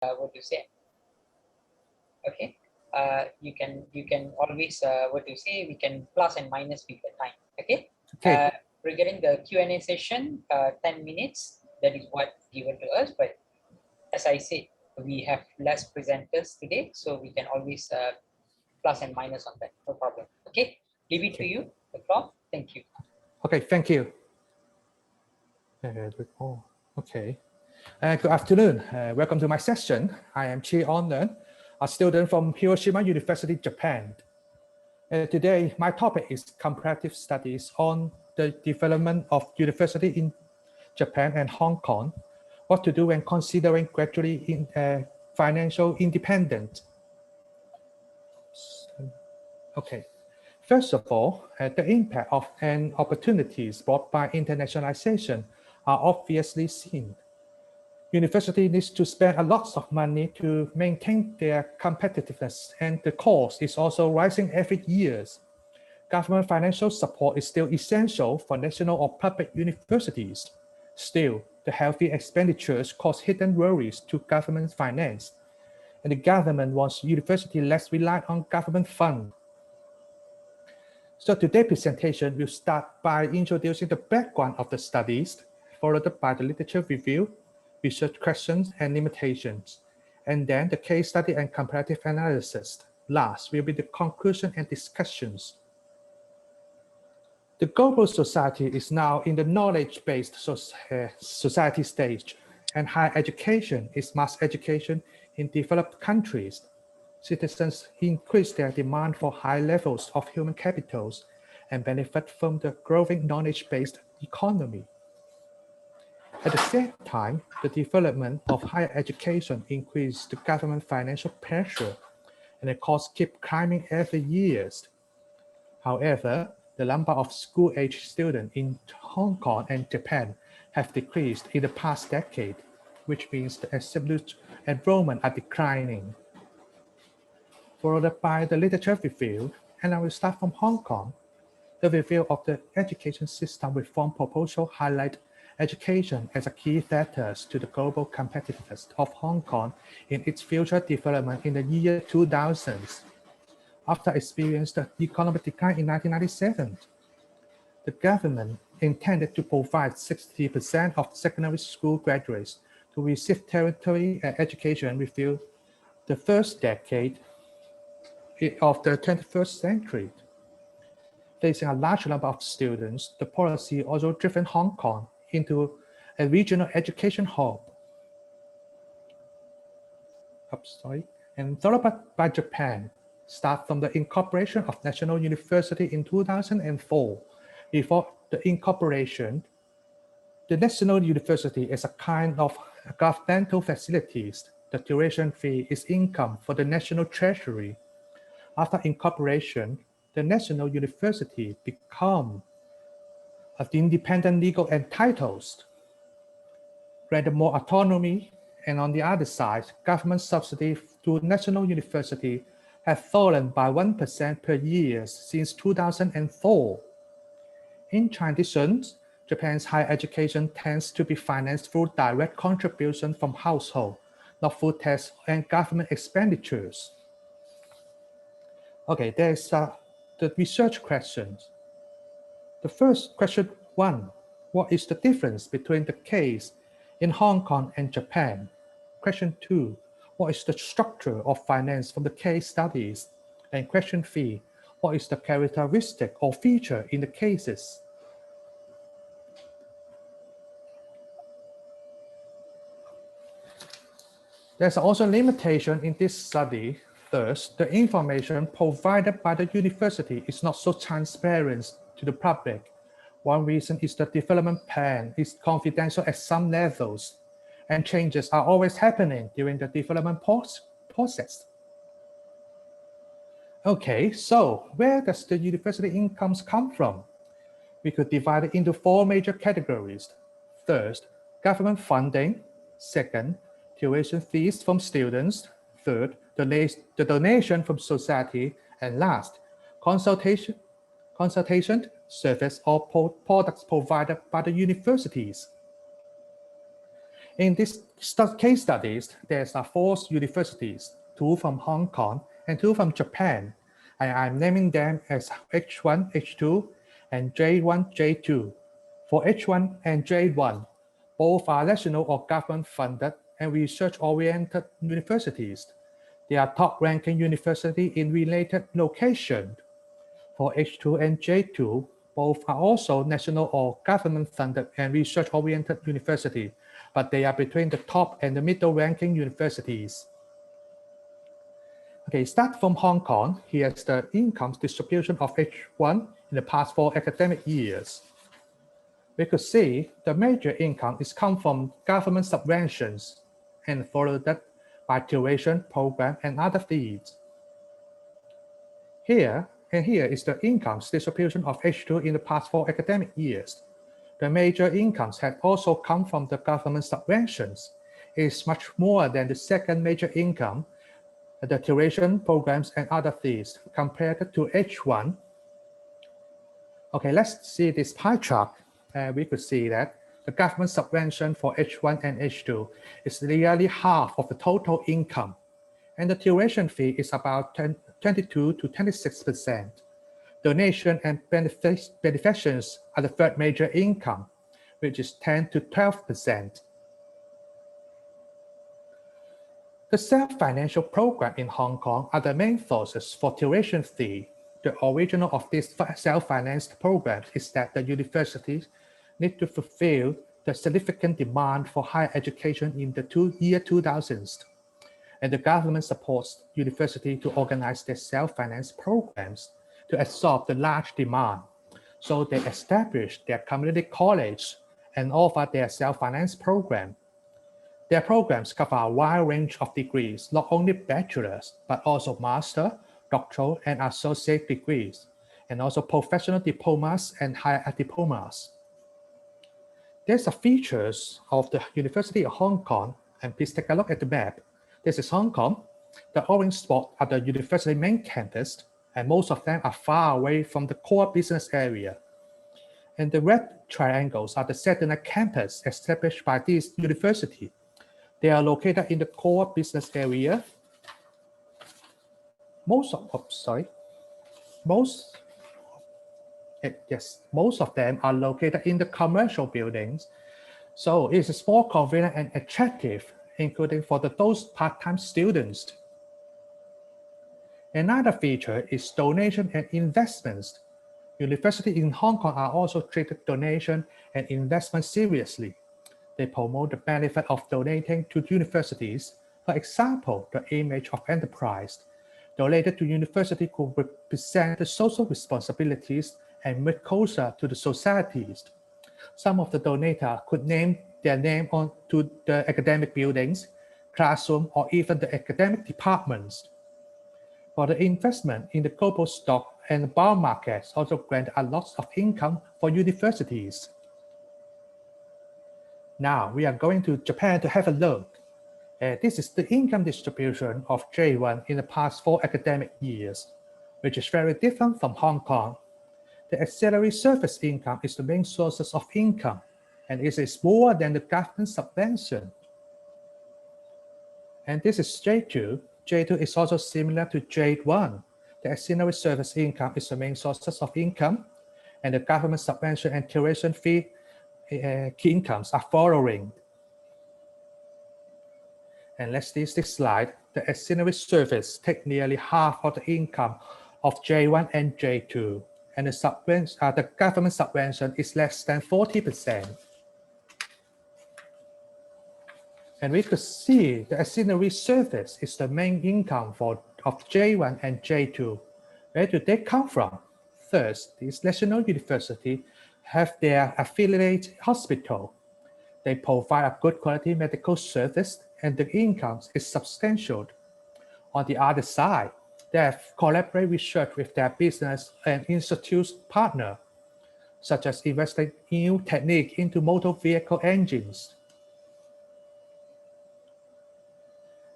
what to say, okay, you can always what to say, we can plus and minus with the time. Okay. Okay. Regarding the Q&A session, 10 minutes, that is what given to us, but as I said, we have less presenters today, so we can always plus and minus on that, no problem. Okay, leave it to you, the floor. Thank you. Okay, thank you. Okay. Good afternoon. Welcome to my session. I am Chi On-leung, a student from Hiroshima University, Japan. Today, my topic is comparative studies on the development of university in Japan and Hong Kong, what to do when considering gradually financial independence. Okay. First of all, the impact of and opportunities brought by internationalization are obviously seen. University needs to spend a lot of money to maintain their competitiveness, and the cost is also rising every year. Government financial support is still essential for national or public universities. Still, the healthy expenditures cause hidden worries to government finance, and the government wants university less reliant on government funds. So today's presentation will start by introducing the background of the studies, followed by the literature review, research questions and limitations, and then the case study and comparative analysis. Last will be the conclusion and discussions. The global society is now in the knowledge-based society stage, and higher education is mass education in developed countries. Citizens increase their demand for high levels of human capitals and benefit from the growing knowledge-based economy. At the same time, the development of higher education increased the government financial pressure, and the costs keep climbing every year. However, the number of school-age students in Hong Kong and Japan have decreased in the past decade, which means the absolute enrollment are declining. Followed by the literature review, and I will start from Hong Kong. The review of the education system reform proposal highlight education as a key factor to the global competitiveness of Hong Kong in its future development in the year 2000. After experiencing the economic decline in 1997, the government intended to provide 60% of secondary school graduates to receive tertiary education within the first decade of the 21st century. Facing a large number of students, the policy also driven Hong Kong into a regional education hub. And followed by Japan, start from the incorporation of National University in 2004. Before the incorporation, the National University is a kind of governmental facilities. The tuition fee is income for the national treasury. After incorporation, the National University become an independent legal entitles, granted more autonomy, and on the other side, government subsidy to National University have fallen by 1% per year since 2004. In transitions, Japan's higher education tends to be financed through direct contribution from household, not through tax and government expenditures. Okay, there's the research questions. The first question 1, what is the difference between the case in Hong Kong and Japan? Question 2, what is the structure of finance from the case studies? And question 3, what is the characteristic or feature in the cases? There's also a limitation in this study. First, the information provided by the university is not so transparent to the public. One reason is the development plan is confidential at some levels, and changes are always happening during the development process. Okay, so where does the university incomes come from? We could divide it into 4 major categories. First, government funding. Second, tuition fees from students. Third, the donation from society. And last, consultation service or products provided by the universities. In this case studies, there's 4 universities, 2 from Hong Kong and 2 from Japan, and I'm naming them as H1, H2, and J1, J2. For H1 and J1, both are national or government-funded and research-oriented universities. They are top-ranking universities in related locations. For H2 and J2, both are also national or government-funded and research-oriented universities, but they are between the top and the middle-ranking universities. Okay, start from Hong Kong. Here's the income distribution of H1 in the past 4 academic years. We could see the major income is come from government subventions and followed that by tuition, program, and other fees. Here is the income distribution of H2 in the past 4 academic years. The major incomes have also come from the government subventions. It is much more than the second major income, the tuition, programs, and other fees compared to H1. Okay, let's see this pie chart. We could see that the government subvention for H1 and H2 is nearly half of the total income, and the tuition fee is about 22 to 26%. Donation and beneficence are the third major income, which is 10 to 12%. The self-financial program in Hong Kong are the main sources for tuition fee. The original of this self-financed program is that the universities need to fulfill the significant demand for higher education in the year 2000s. And the government supports universities to organize their self-financed programs to absorb the large demand. So they established their community college and offer their self-financed program. Their programs cover a wide range of degrees, not only bachelor's, but also master, doctoral, and associate degrees, and also professional diplomas and higher diplomas. There's a features of the University of Hong Kong, and please take a look at the map. This is Hong Kong. The orange spots are the university main campus, and most of them are far away from the core business area. And the red triangles are the satellite campus established by this university. They are located in the core business area. Most of them are located in the commercial buildings. So it is more convenient and attractive, including for those part-time students. Another feature is donation and investments. Universities in Hong Kong are also treated donation and investment seriously. They promote the benefit of donating to universities. For example, the image of enterprise donated to university could represent the social responsibilities and move closer to the societies. Some of the donators could name their name onto the academic buildings, classroom, or even the academic departments. For the investment in the global stock and bond markets also grant a lot of income for universities. Now we are going to Japan to have a look. This is the income distribution of J1 in the past 4 academic years, which is very different from Hong Kong. The auxiliary service income is the main sources of income, and it is more than the government subvention. And this is J2. J2 is also similar to J1. The auxiliary service income is the main sources of income, and the government subvention and tuition fee key incomes are following. And let's see this slide. The auxiliary service take nearly half of the income of J1 and J2, and the government subvention is less than 40%. And we could see the auxiliary service is the main income of J1 and J2. Where do they come from? First, these national universities have their affiliate hospital. They provide a good quality medical service, and the income is substantial. On the other side, they have collaborated research with their business and institute partner, such as investing new technique into motor vehicle engines.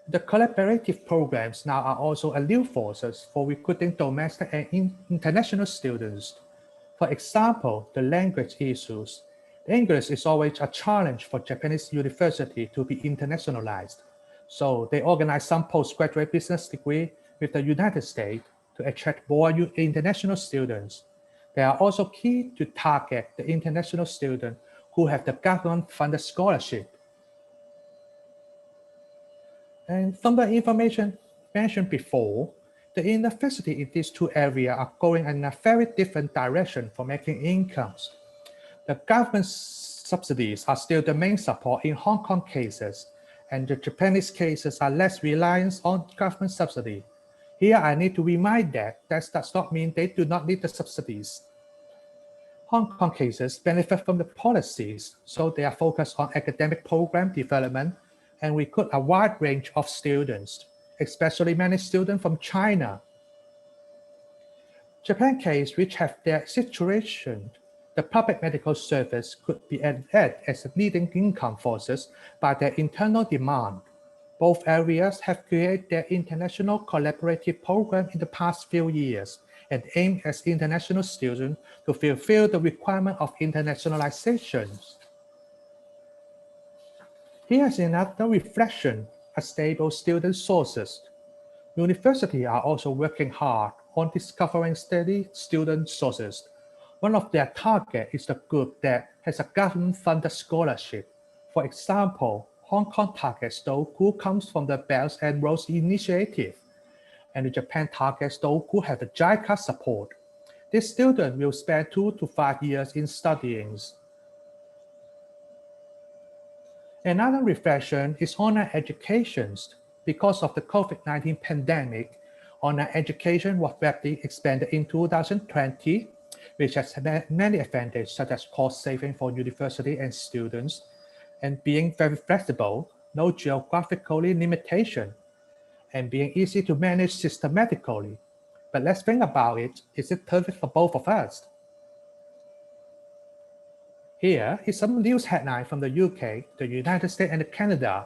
The collaborative programs now are also a new forces for recruiting domestic and international students. For example, the language issues English is always a challenge for Japanese university to be internationalized. So they organize some postgraduate business degree with the United States to attract more international students. They are also key to target the international students who have the government-funded scholarship. And from the information mentioned before, the university in these two areas are going in a very different direction for making incomes. The government subsidies are still the main support in Hong Kong cases, and the Japanese cases are less reliant on government subsidy. Here I need to remind that does not mean they do not need the subsidies. Hong Kong cases benefit from the policies, so they are focused on academic program development and recruit a wide range of students, especially many students from China. Japan case which have their situation, the public medical service could be added as a leading income forces by their internal demand. Both areas have created their international collaborative program in the past few years and aim as international students to fulfill the requirement of internationalization. Here's another reflection, a stable student sources. Universities are also working hard on discovering steady student sources. One of their targets is the group that has a government-funded scholarship. For example, Hong Kong targets those who comes from the Belt and Road Initiative, and Japan targets those who have the JICA support. This student will spend 2 to 5 years in studying. Another reflection is online education. Because of the COVID-19 pandemic, online education was rapidly expanded in 2020, which has many advantages such as cost saving for university and students, and being very flexible, no geographical limitation, and being easy to manage systematically. But let's think about it, is it perfect for both of us? Here is some news headline from the UK, the United States, and Canada.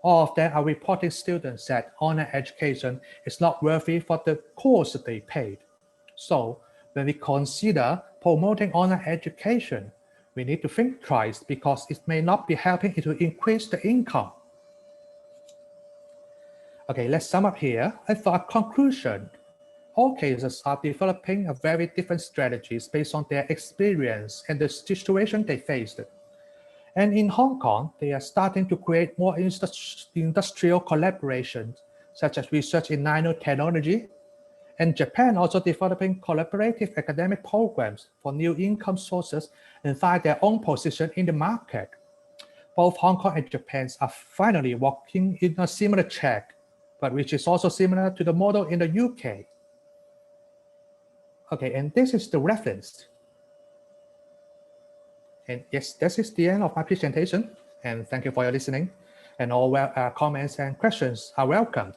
All of them are reporting students that online education is not worthy for the course they paid. So when we consider promoting online education, we need to think twice because it may not be helping it to increase the income. Okay, let's sum up here. And for a conclusion, all cases are developing a very different strategies based on their experience and the situation they faced. And in Hong Kong, they are starting to create more industrial collaboration, such as research in nanotechnology. And Japan also developing collaborative academic programs for new income sources and find their own position in the market. Both Hong Kong and Japan are finally walking in a similar track, but which is also similar to the model in the UK. Okay, and this is the reference. And yes, this is the end of my presentation. And thank you for your listening. And all comments and questions are welcome.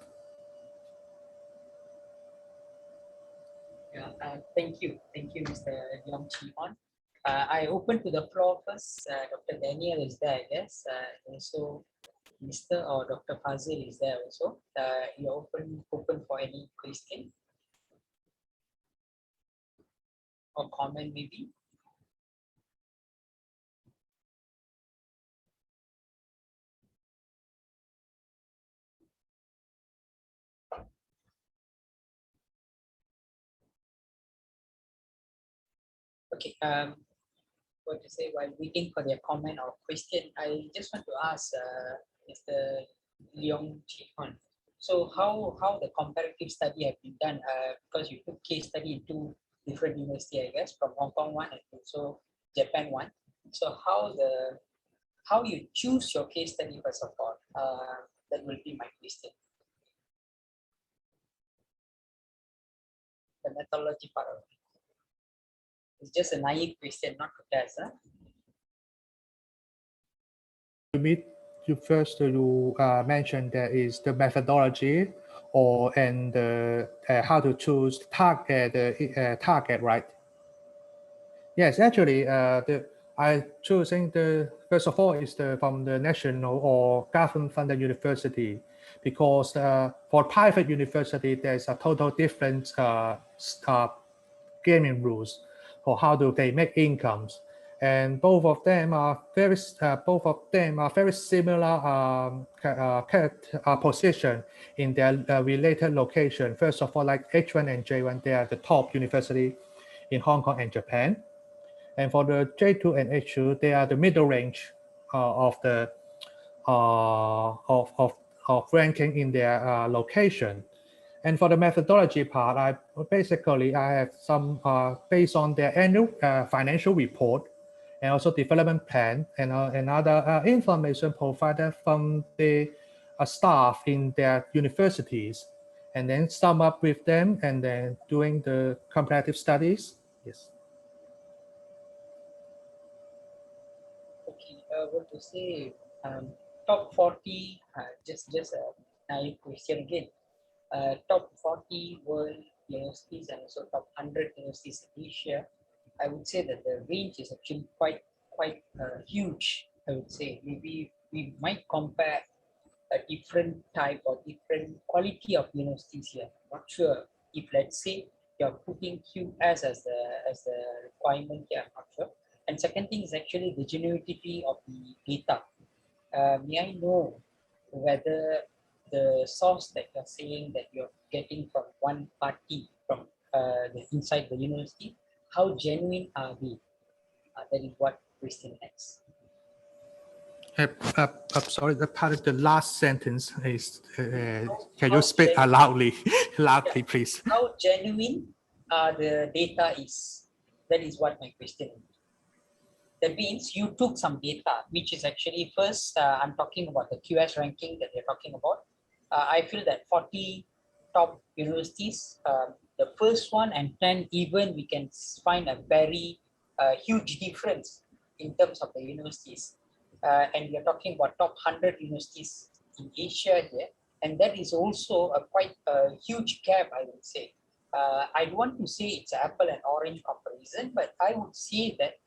Yeah, thank you, Mr. Leung. I open to the floor first. Dr. Daniel is there, I guess. Also, Mr. or Dr. Fazil is there also. You're open for any question or comment maybe. Okay, what to say, while waiting for their comment or question, I just want to ask Mr. Leung. So how the comparative study have been done? Because you took case study in two different university, I guess, from Hong Kong one and also Japan one. So how you choose your case study first of all? That will be my question. The methodology part of it. It's just a naive question, not to test. Huh? You first mentioned that is the methodology and how to choose target, right? Yes, actually, I choosing the first of all is from the national or government-funded university, because for private university there's a total different gaming rules for how do they make incomes, and both of them are very similar position in their related location. First of all, like H1 and J1, they are the top university in Hong Kong and Japan. And for the J2 and H2, they are the middle range of the of ranking in their location. And for the methodology part, I have some based on their annual financial report and also development plan and other information provided from the staff in their universities, and then sum up with them and then doing the comparative studies. Yes. Okay, what to say? Top 40. Just a naive question again. Top 40 world universities and also top 100 universities in Asia. I would say that the range is actually quite huge. I would say maybe we might compare a different type or different quality of universities here. I'm not sure if, let's say, you're putting QS as the requirement here. I'm not sure. And second thing is actually the genuinity of the data. May I know whether the source that you're saying that you're getting from one party from inside the university, how genuine are they? That is what question next. I'm sorry, the part of the last sentence is, can you speak loudly, please? How genuine the data is? That is what my question is. That means you took some data, which is actually first, I'm talking about the QS ranking that they're talking about. I feel that 40 top universities, the first one and 10 even, we can find a very huge difference in terms of the universities. And we're talking about top 100 universities in Asia here. And that is also a quite a huge gap, I would say. I don't want to say it's apple and orange comparison, but I would say that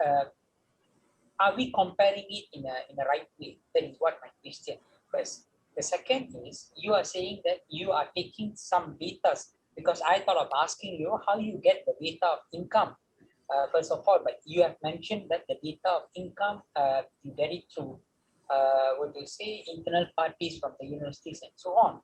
are we comparing it in a right way? That is what my question first. The second is you are saying that you are taking some data, because I thought of asking you how you get the data of income. First of all, but you have mentioned that the data of income, you get it through, what do you say, internal parties from the universities and so on.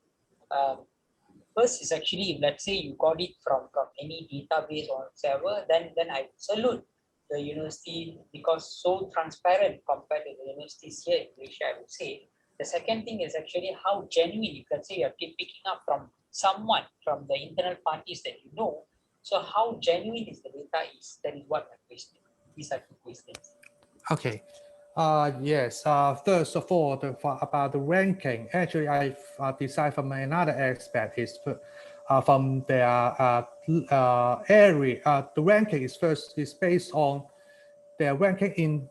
First is actually, if let's say you got it from any database or whatever, then I salute the university because so transparent compared to the universities here in Malaysia, I would say. The second thing is actually how genuine, if let's say you're picking up from someone from the internal parties that you know. So how genuine is the data is? That is what my question. These are two questions. Okay. Yes. First of all, about the ranking. Actually, I decided from another aspect is from their area. The ranking is based on their ranking in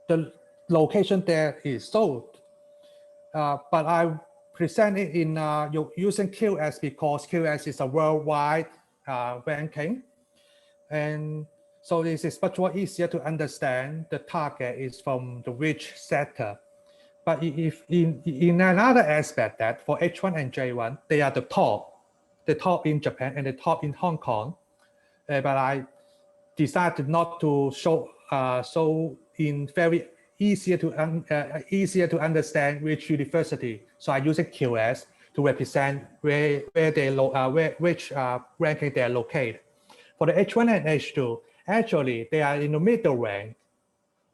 the location there is sold. But I present it in using QS because QS is a worldwide ranking, and so this is much more easier to understand. The target is from the which sector. But if in another aspect that for H1 and J1, they are the top in Japan and the top in Hong Kong. But I decided not to show so in very easier to understand which university. So I use QS to represent which ranking they are located. For the H1 and H2, actually they are in the middle rank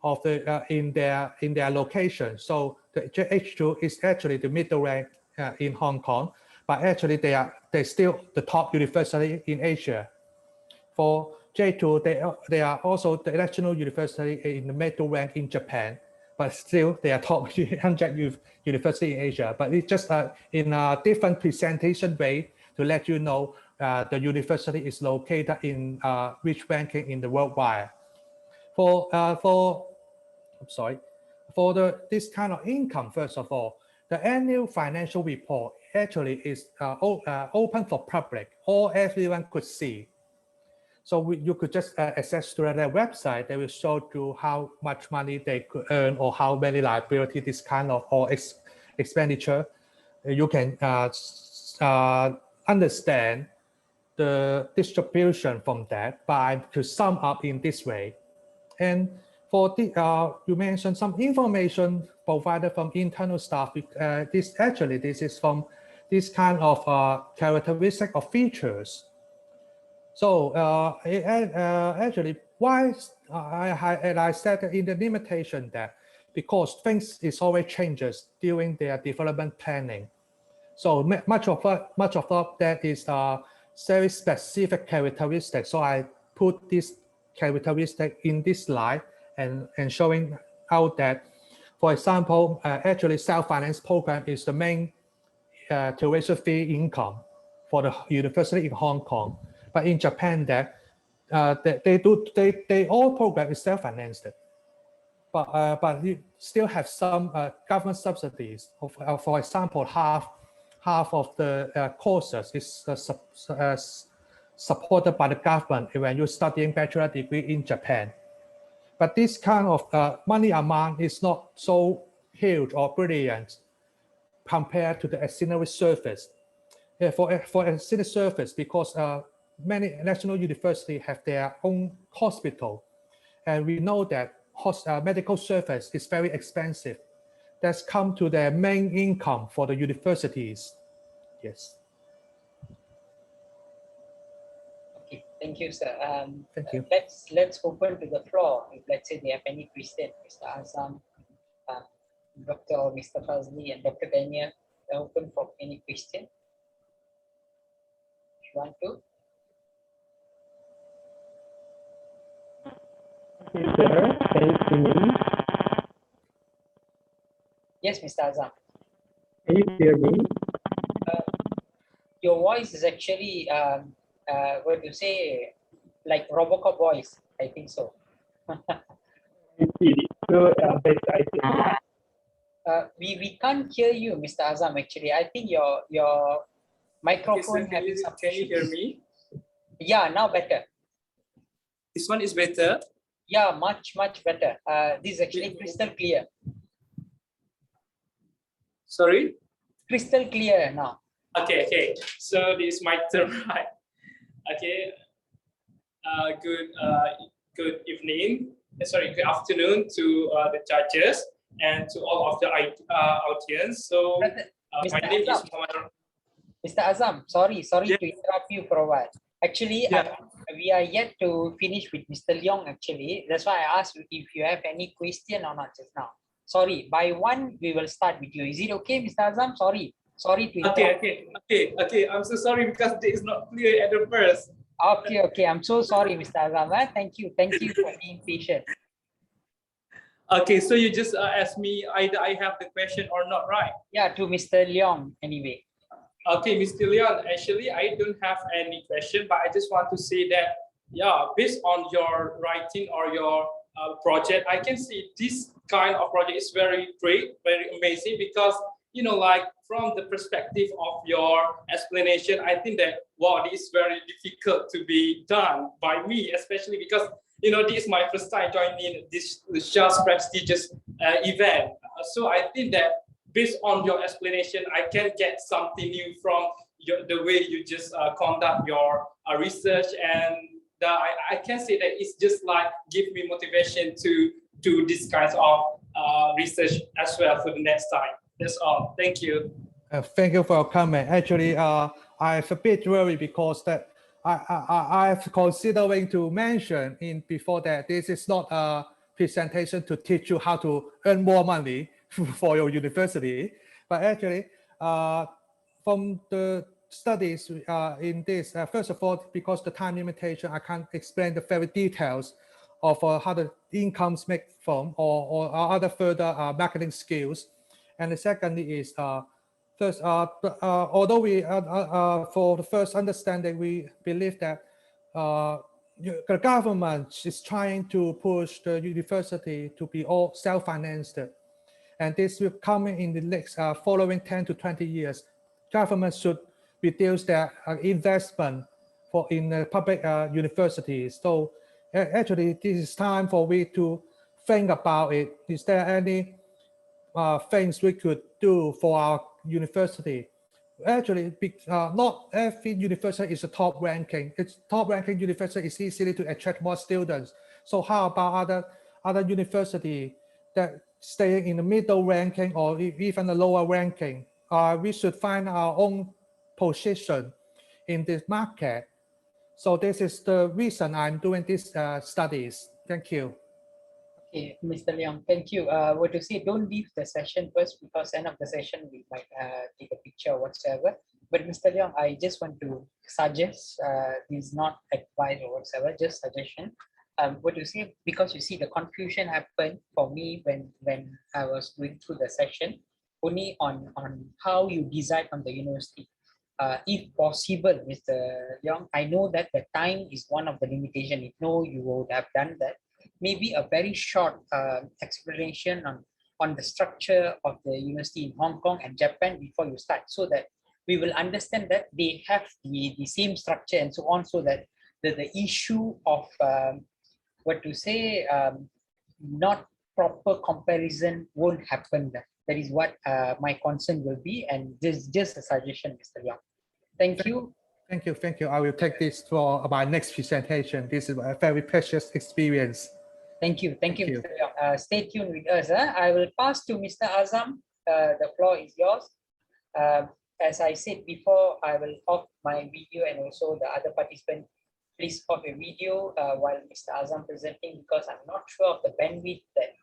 of the in their location. So the H2 is actually the middle rank in Hong Kong, but actually they're still the top university in Asia. For J2, they are also the national university in the middle rank in Japan, but still they are top 100 university in Asia. But it's just in a different presentation way to let you know the university is located in which ranking in the worldwide. For this kind of income, first of all, the annual financial report actually is open for public, or everyone could see. So you could just access to their website. They will show you how much money they could earn or how many liability this kind of or expenditure. You can understand the distribution from that by to sum up in this way. And for the, you mentioned some information provided from internal staff. This is from this kind of characteristic of features. So actually, why I said in the limitation that because things is always changes during their development planning. So much of that is very specific characteristics. So I put this characteristic in this slide and showing out that, for example, actually self-finance program is the main tuition fee income for the university in Hong Kong. But in Japan, that they all program is self-financed. But you still have some government subsidies. For example, half of the courses is supported by the government when you're studying bachelor degree in Japan. But this kind of money amount is not so huge or brilliant compared to the auxiliary service. For auxiliary service, because many national universities have their own hospital, and we know that medical service is very expensive. That's come to their main income for the universities. Yes. Okay, thank you, sir. Thank you. Let's open to the floor. If let's say they have any question, Mr. Azam, Dr. or Mr. Fazli, and Dr. Daniel, they're open for any question. If you want to. Yes, sir. Can you hear me? Yes, Mr. Azam. Can you hear me? Your voice is actually, what you say, like Robocop voice. I think so. So, I think. We can't hear you, Mr. Azam. Actually, I think your microphone having some Can you hear issues. me? Yeah, now better. This one is better. Yeah, much better. This is actually crystal clear. Sorry. Crystal clear now. Okay. So this is my turn, right? Okay. Good evening. Sorry, good afternoon to the judges and to all of the audience. So my name is Mr. Azam, sorry Yeah. to interrupt you for a while. Actually, Yeah. we are yet to finish with Mr. Leung, actually. That's why I asked if you have any question or not just now. Sorry, by one, we will start with you. Is it okay, Mr. Azam? Sorry to interrupt. Okay. I'm so sorry because it is not clear at the first. Okay. I'm so sorry, Mr. Azam. Thank you for being patient. Okay, so you just asked me either I have the question or not, right? Yeah, to Mr. Leung, anyway. Okay, Mr. Leon, actually, I don't have any question, but I just want to say that, yeah, based on your writing or your project, I can see this kind of project is very great, very amazing, because, you know, like from the perspective of your explanation, I think that, wow, this is very difficult to be done by me, especially because, you know, this is my first time joining this just prestigious event. So I think that based on your explanation, I can get something new from the way you just conduct your research, and I can say that it's just like give me motivation to do this kind of research as well for the next time. That's all. Thank you. Thank you for your comment. Actually, I'm a bit worried because that I've considering to mention before that this is not a presentation to teach you how to earn more money for your university, but actually from the studies in this, first of all, because the time limitation, I can't explain the very details of how the incomes make from or other further marketing skills. And the second is first, although we for the first understanding, we believe that the government is trying to push the university to be all self-financed, and this will come in the next following 10 to 20 years. Government should reduce their investment in the public universities. So actually, this is time for we to think about it. Is there any things we could do for our university? Actually, not every university is a top ranking. It's top ranking university is easily to attract more students. So how about other university that staying in the middle ranking or even the lower ranking. We should find our own position in this market. So this is the reason I'm doing these studies. Thank you. Okay, Mr. Leung, thank you. What to say, don't leave the session first, because end of the session we might take a picture or whatsoever. But Mr. Leung, I just want to suggest, this is not advice or whatsoever, just suggestion. What you see, because you see the confusion happened for me when I was going through the session, only on how you decide on the university. If possible, Mr. Leung, I know that the time is one of the limitation. If no, you would have done that. Maybe a very short explanation on the structure of the university in Hong Kong and Japan before you start, so that we will understand that they have the same structure and so on, so that the issue of what to say, not proper comparison won't happen. That is what my concern will be, and this is just a suggestion, Mr. Leung. Thank you. Thank you. Thank you. I will take this for my next presentation. This is a very precious experience. Thank you. Thank you, Mr. Leung. Stay tuned with us. I will pass to Mr. Azam. The floor is yours. As I said before, I will off my video, and also the other participant, please off your video while Mr. Azam presenting, because I'm not sure of the bandwidth that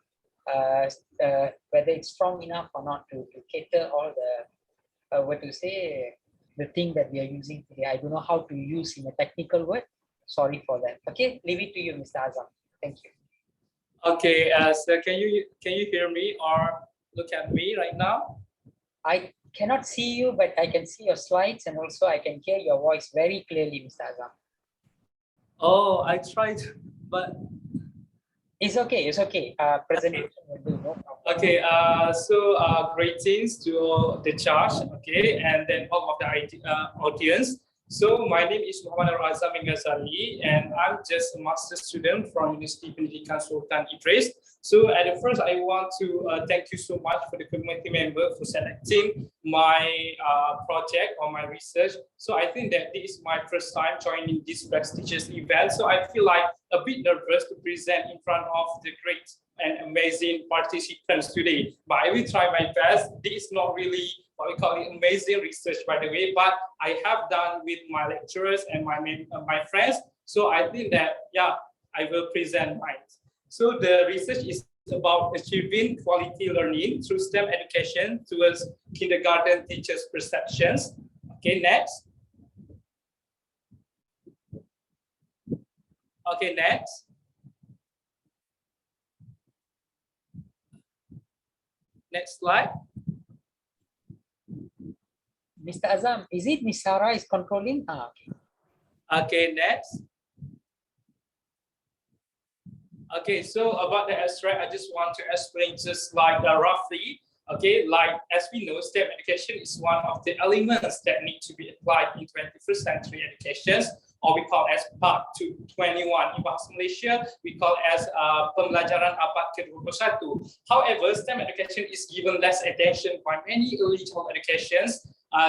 whether it's strong enough or not to cater all the what to say, the thing that we are using today. I don't know how to use in a technical word. Sorry for that. Okay, leave it to you, Mr. Azam. Thank you. Okay, so can you hear me or look at me right now? I cannot see you, but I can see your slides, and also I can hear your voice very clearly, Mr. Azam. Oh, I tried, but it's okay. It's okay. Presentation will do, no problem. Okay, so greetings to the charge, okay, and then all of the audience. So my name is Muhammad Azam, and I'm just a master's student from Universiti Pendidikan Sultan Idris. So at the first, I want to thank you so much for the committee member for selecting my project or my research. So I think that this is my first time joining this prestigious event. So I feel like a bit nervous to present in front of the great and amazing participants today. But I will try my best. This is not really what we call it amazing research, by the way, but I have done with my lecturers and my friends. So I think that, yeah, I will present mine. So the research is about achieving quality learning through STEM education towards kindergarten teachers' perceptions. Okay, next. Okay, next. Next slide. Mr. Azam, is it Miss Sarah is controlling? Okay. Okay, next. Okay, so about the abstract, I just want to explain just like roughly. Okay, like as we know, STEM education is one of the elements that need to be applied in 21st century education, or we call as Part 21. In Bahasa Malaysia, we call as pembelajaran abad ke-21. However, STEM education is given less attention by many early childhood educations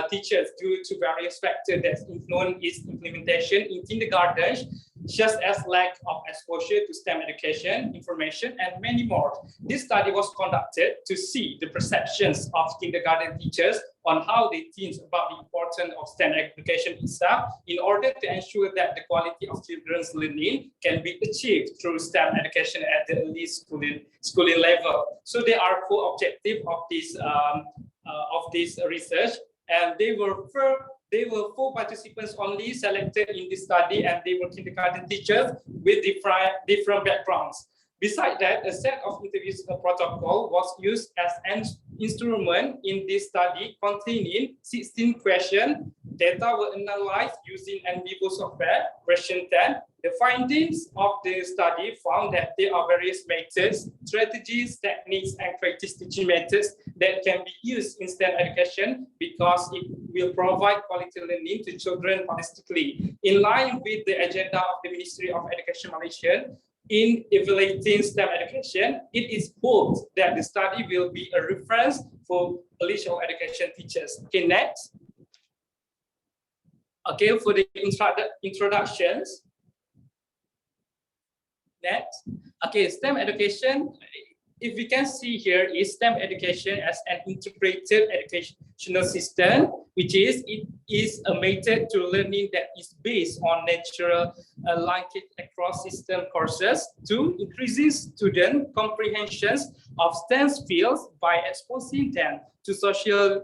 teachers due to various factors that influence its implementation in kindergarten, just as lack of exposure to STEM education, information, and many more. This study was conducted to see the perceptions of kindergarten teachers on how they think about the importance of STEM education itself in order to ensure that the quality of children's learning can be achieved through STEM education at the early schooling level. So there are four objectives of this research, and they were four participants only selected in this study, and they were kindergarten teachers with different backgrounds. Besides that, a set of interviews protocol was used as an instrument in this study containing 16 questions. Data were analyzed using NVivo software. Question 10. The findings of the study found that there are various methods, strategies, techniques, and practice teaching methods that can be used in STEM education because it will provide quality learning to children holistically. In line with the agenda of the Ministry of Education Malaysia, in evaluating STEM education, it is hoped that the study will be a reference for early childhood education teachers. Okay, next. Okay, for the introductions. Next. Okay, STEM education. If we can see here is STEM education as an integrated educational system, which is it is a method to learning that is based on natural linkage across system courses to increasing student comprehensions of STEM fields by exposing them to socially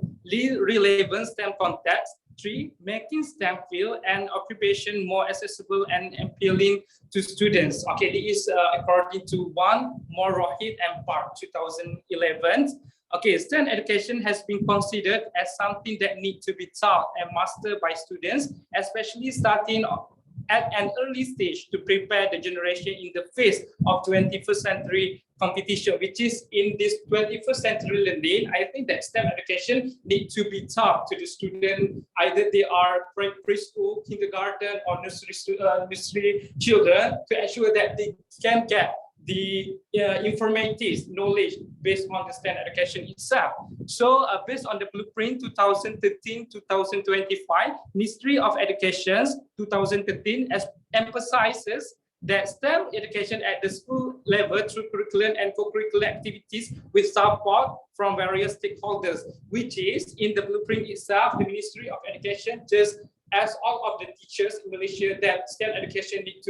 relevant STEM contexts. 3, making STEM field and occupation more accessible and appealing to students. Okay, this is according to Rohit and Park 2011. Okay, STEM education has been considered as something that needs to be taught and mastered by students, especially starting at an early stage to prepare the generation in the face of 21st century competition, which is in this 21st century learning. I think that STEM education needs to be taught to the student, either they are preschool, kindergarten, or nursery children, to ensure that they can get the informative knowledge based on the STEM education itself. So based on the blueprint 2013-2025, Ministry of Education 2013 emphasizes that STEM education at the school level through curriculum and co-curricular activities with support from various stakeholders, which is in the blueprint itself, the Ministry of Education, just as all of the teachers in Malaysia, that STEM education need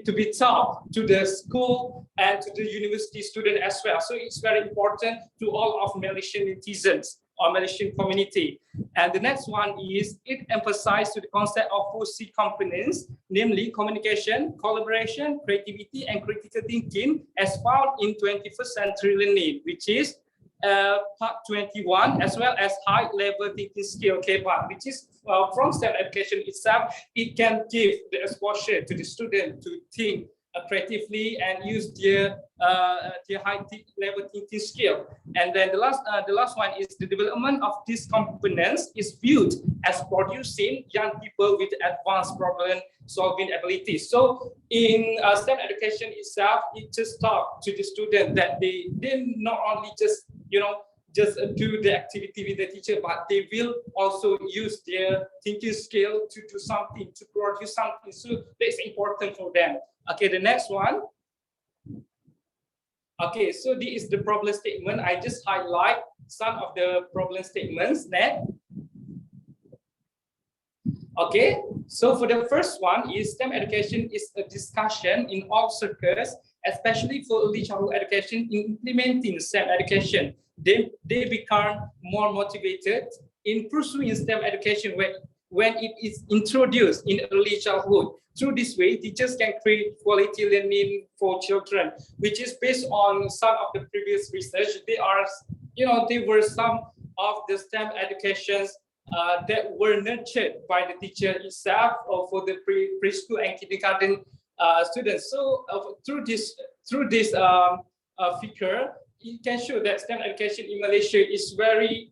to be taught to the school and to the university student as well. So it's very important to all of Malaysian netizens or Malaysian community. And the next one is it emphasizes the concept of 4C components, namely communication, collaboration, creativity, and critical thinking as found in 21st century learning, which is part 21, as well as high level thinking skill, okay, part, which is from STEM education itself. It can give the exposure to the student to think creatively and use their high level thinking skill. And then the last one is the development of these components is viewed as producing young people with advanced problem solving abilities. So in STEM education itself, it just taught to the student that they not only just do the activity with the teacher, but they will also use their thinking skill to do something, to produce something. So that's important for them. Okay, the next one. Okay, so this is the problem statement. I just highlight some of the problem statements that. Okay, so for the first one is STEM education is a discussion in all circles, especially for early childhood education, in implementing STEM education. They become more motivated in pursuing STEM education when it is introduced in early childhood. Through this way, teachers can create quality learning for children, which is based on some of the previous research. There were some of the STEM educations that were nurtured by the teacher itself or for the preschool and kindergarten students. So through this figure, it can show that STEM education in Malaysia is very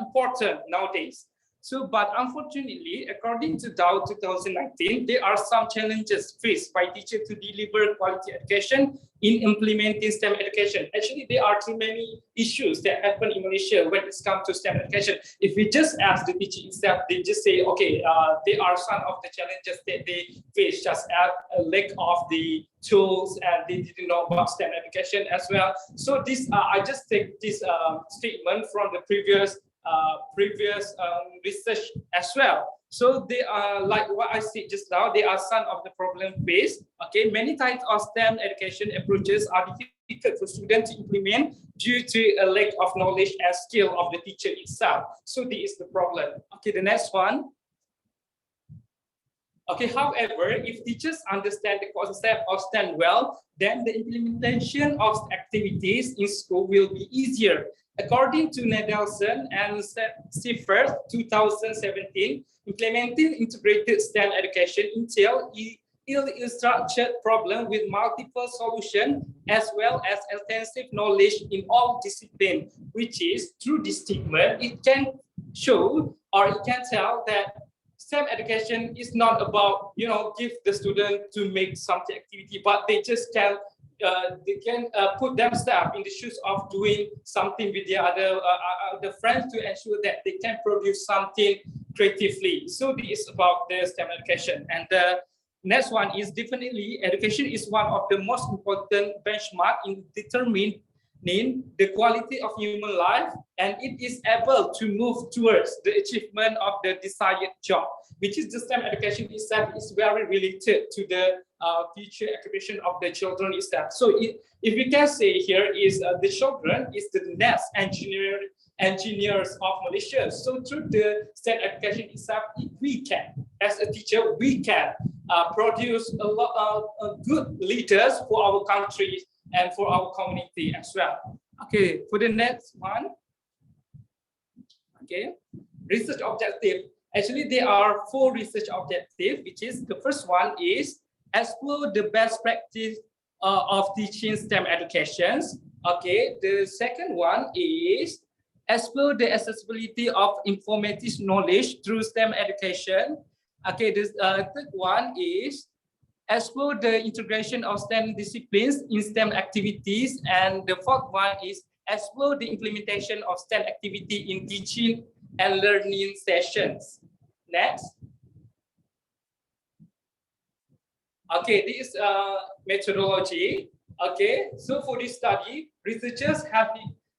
important nowadays. So, but unfortunately, according to Dow 2019, there are some challenges faced by teachers to deliver quality education in implementing STEM education. Actually, there are too many issues that happen in Malaysia when it comes to STEM education. If we just ask the teacher itself, they just say, okay, there are some of the challenges that they face, just a lack of the tools, and they didn't know about STEM education as well. So this, I just take this statement from the previous research as well. So they are like what I said just now, they are some of the problem faced. Okay, many types of STEM education approaches are difficult for students to implement due to a lack of knowledge and skill of the teacher itself. So this is the problem. Okay, the next one. Okay, however, if teachers understand the concept of STEM well, then the implementation of activities in school will be easier. According to Nedelson and Seifert 2017, implementing integrated STEM education entails ill-structured problem with multiple solutions as well as intensive knowledge in all disciplines, which is through this statement, it can show or it can tell that STEM education is not about, give the student to make something activity, but they just can put themselves in the shoes of doing something with the other friends to ensure that they can produce something creatively. So this is about the STEM education. And Next one is definitely education is one of the most important benchmark in determining the quality of human life, and it is able to move towards the achievement of the desired job, which is the STEM education itself is very related to the future occupation of the children itself. So if we can say here is the children is the next engineers of Malaysia. So through the STEM education itself, we can, as a teacher, we can produce a lot of good leaders for our country and for our community as well. Okay, for the next one. Okay, research objective. Actually, there are 4 research objectives, which is the first one is explore the best practice of teaching STEM educations. Okay, the second one is explore the accessibility of informative knowledge through STEM education. Okay, this third one is explore the integration of STEM disciplines in STEM activities, and the fourth one is explore the implementation of STEM activity in teaching and learning sessions. Next. Okay, this is methodology. Okay, so for this study, researchers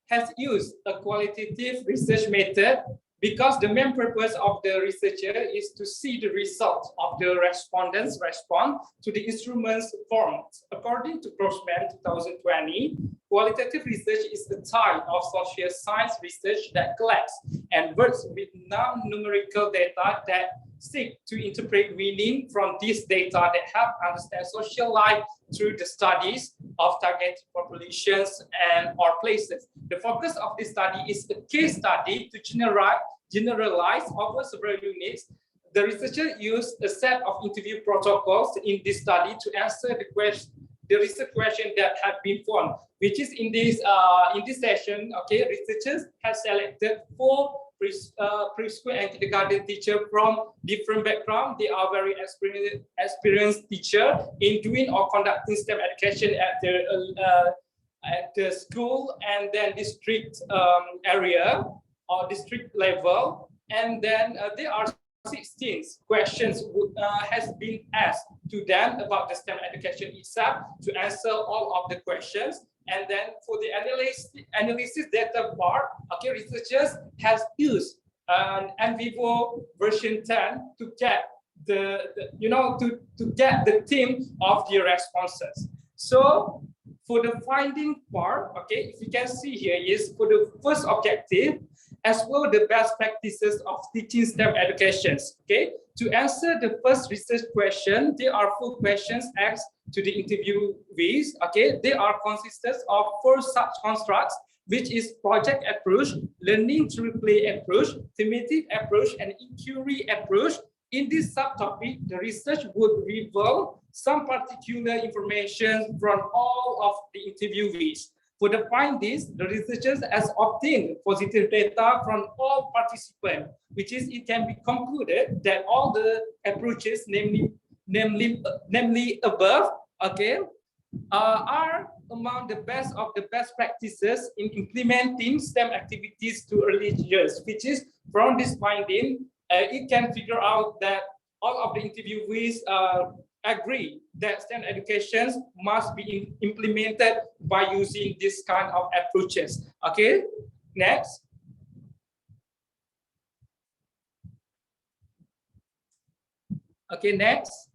has used a qualitative research method because the main purpose of the researcher is to see the results of the respondents' response to the instruments formed. According to Grossman 2020, qualitative research is the type of social science research that collects and works with non-numerical data that seek to interpret meaning from these data that help understand social life through the studies of target populations and or places. The focus of this study is a case study to generalize over several units. The researcher used a set of interview protocols in this study to answer the research question that had been formed, which is in this session. Okay, researchers have selected 4 preschool and kindergarten teachers from different backgrounds. They are very experienced teachers in doing or conducting STEM education at the school and then district area or district level. And then there are 16 questions has been asked to them about the STEM education itself to answer all of the questions. And then for the analysis data part, okay, researchers has used an NVivo version 10 to get to get the theme of the responses. So for the finding part, okay, if you can see here is for the first objective, explore the best practices of teaching STEM educations. Okay, to answer the first research question, there are 4 questions asked to the interviewees. Okay, they are consisted of 4 sub-constructs, which is project approach, learning through play approach, thematic approach, and inquiry approach. In this subtopic, the research would reveal some particular information from all of the interviewees. For the findings, the researchers has obtained positive data from all participants, which is it can be concluded that all the approaches, namely above, okay, are among the best of the best practices in implementing STEM activities to early years, which is from this finding, it can figure out that all of the interviewees agree that STEM educations must be implemented by using this kind of approaches. Okay, next. Okay, next.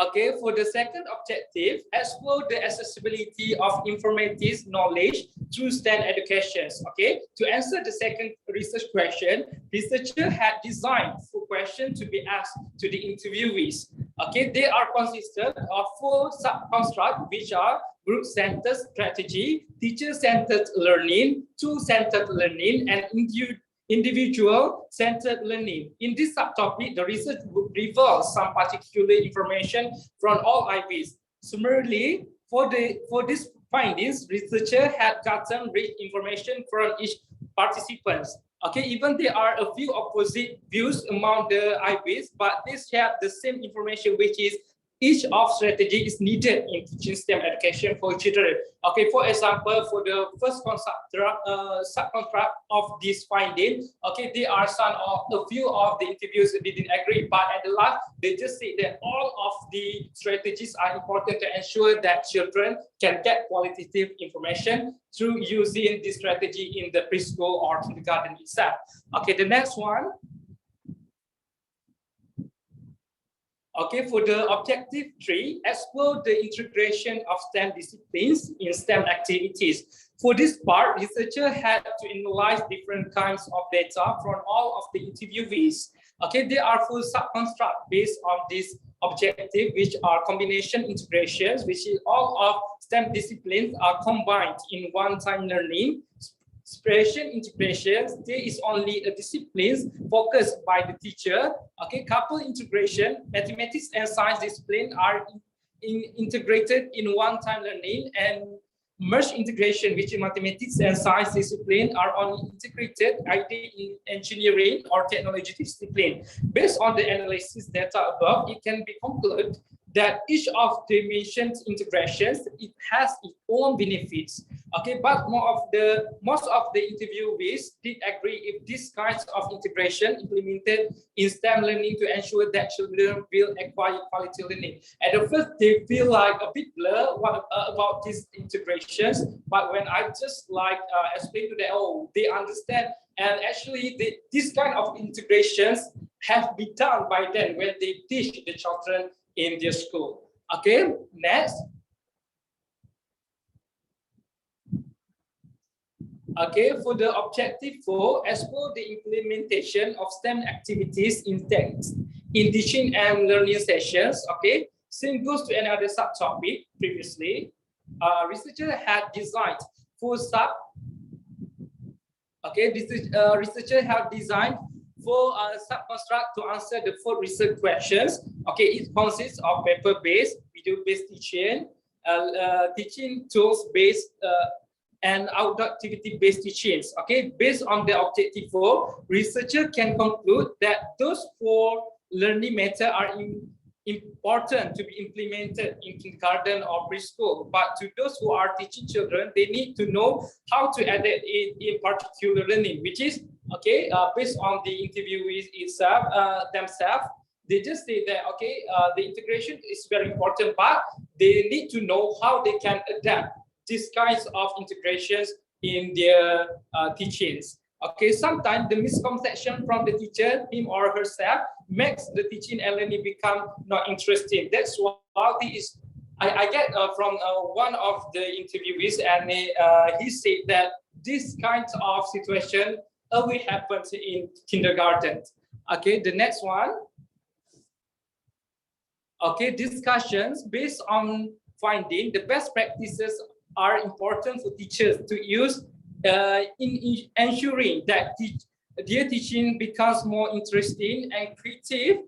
Okay, for the second objective, explore the accessibility of informative knowledge through STEM educations. Okay, to answer the second research question, researcher had designed 4 questions to be asked to the interviewees. Okay, they are consisted of 4 sub-constructs, which are group-centered strategy, teacher-centered learning, tool-centered learning, and individual-centered learning. In this subtopic, the research would reveal some particular information from all IBs. Similarly, for these findings, researcher had gotten rich information from each participants. Okay, even there are a few opposite views among the IBs, but they have the same information, which is each of strategy is needed in teaching STEM education for children. Okay, for example, for the first subcontract of this finding, okay, there are a few of the interviews that didn't agree, but at the last, they just say that all of the strategies are important to ensure that children can get qualitative information through using this strategy in the preschool or kindergarten itself. Okay, the next one. Okay, for the objective 3, explore the integration of STEM disciplines in STEM activities. For this part, researchers had to analyze different kinds of data from all of the interviewees. Okay, there are full subconstructs based on this objective, which are combination integrations, which is all of STEM disciplines are combined in one-time learning. Inspiration integrations, there is only a discipline focused by the teacher. Okay, couple integration, mathematics and science discipline are integrated in one-time learning, and merge integration, which is mathematics and science discipline, are only integrated either in engineering or technology discipline. Based on the analysis data above, it can be concluded that each of the mentioned integrations, it has its own benefits. Okay, but most of the interviewees did agree if these kinds of integration implemented in STEM learning to ensure that children will acquire quality learning. At the first, they feel like a bit blur about these integrations, but when I just explain to them, oh, they understand. And actually, this kind of integrations have been done by them when they teach the children in their school. Okay, next. Okay, for the objective 4, explore the implementation of STEM activities in teaching and learning sessions. Okay, same goes to another subtopic previously. Researchers had designed 4 researchers have designed 4 subconstructs to answer the 4 research questions. Okay, it consists of paper-based, video-based teaching, teaching tools-based, and outdoor activity-based teachings. Okay, based on the objective 4, researchers can conclude that those 4 learning methods are important to be implemented in kindergarten or preschool. But to those who are teaching children, they need to know how to adapt it in particular learning, which is okay, based on the interviewees itself, themselves. They just say that, okay, the integration is very important, but they need to know how they can adapt these kinds of integrations in their teachings. Okay, sometimes the misconception from the teacher, him or herself, makes the teaching and learning become not interesting. That's why I get from one of the interviewees, and he said that this kind of situation only happens in kindergarten. Okay, the next one. Okay, discussions based on finding the best practices are important for teachers to use in ensuring that their teaching becomes more interesting and creative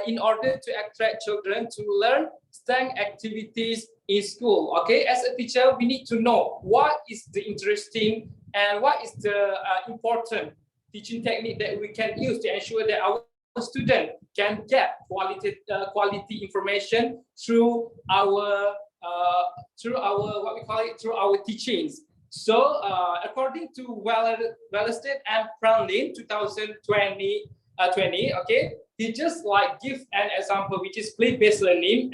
in order to attract children to learn STEM activities in school. Okay, as a teacher, we need to know what is the interesting and what is the important teaching technique that we can use to ensure that our student can get quality information through our through our teachings. So according to Wellested and Franlin 2020, okay, he just give an example, which is play-based learning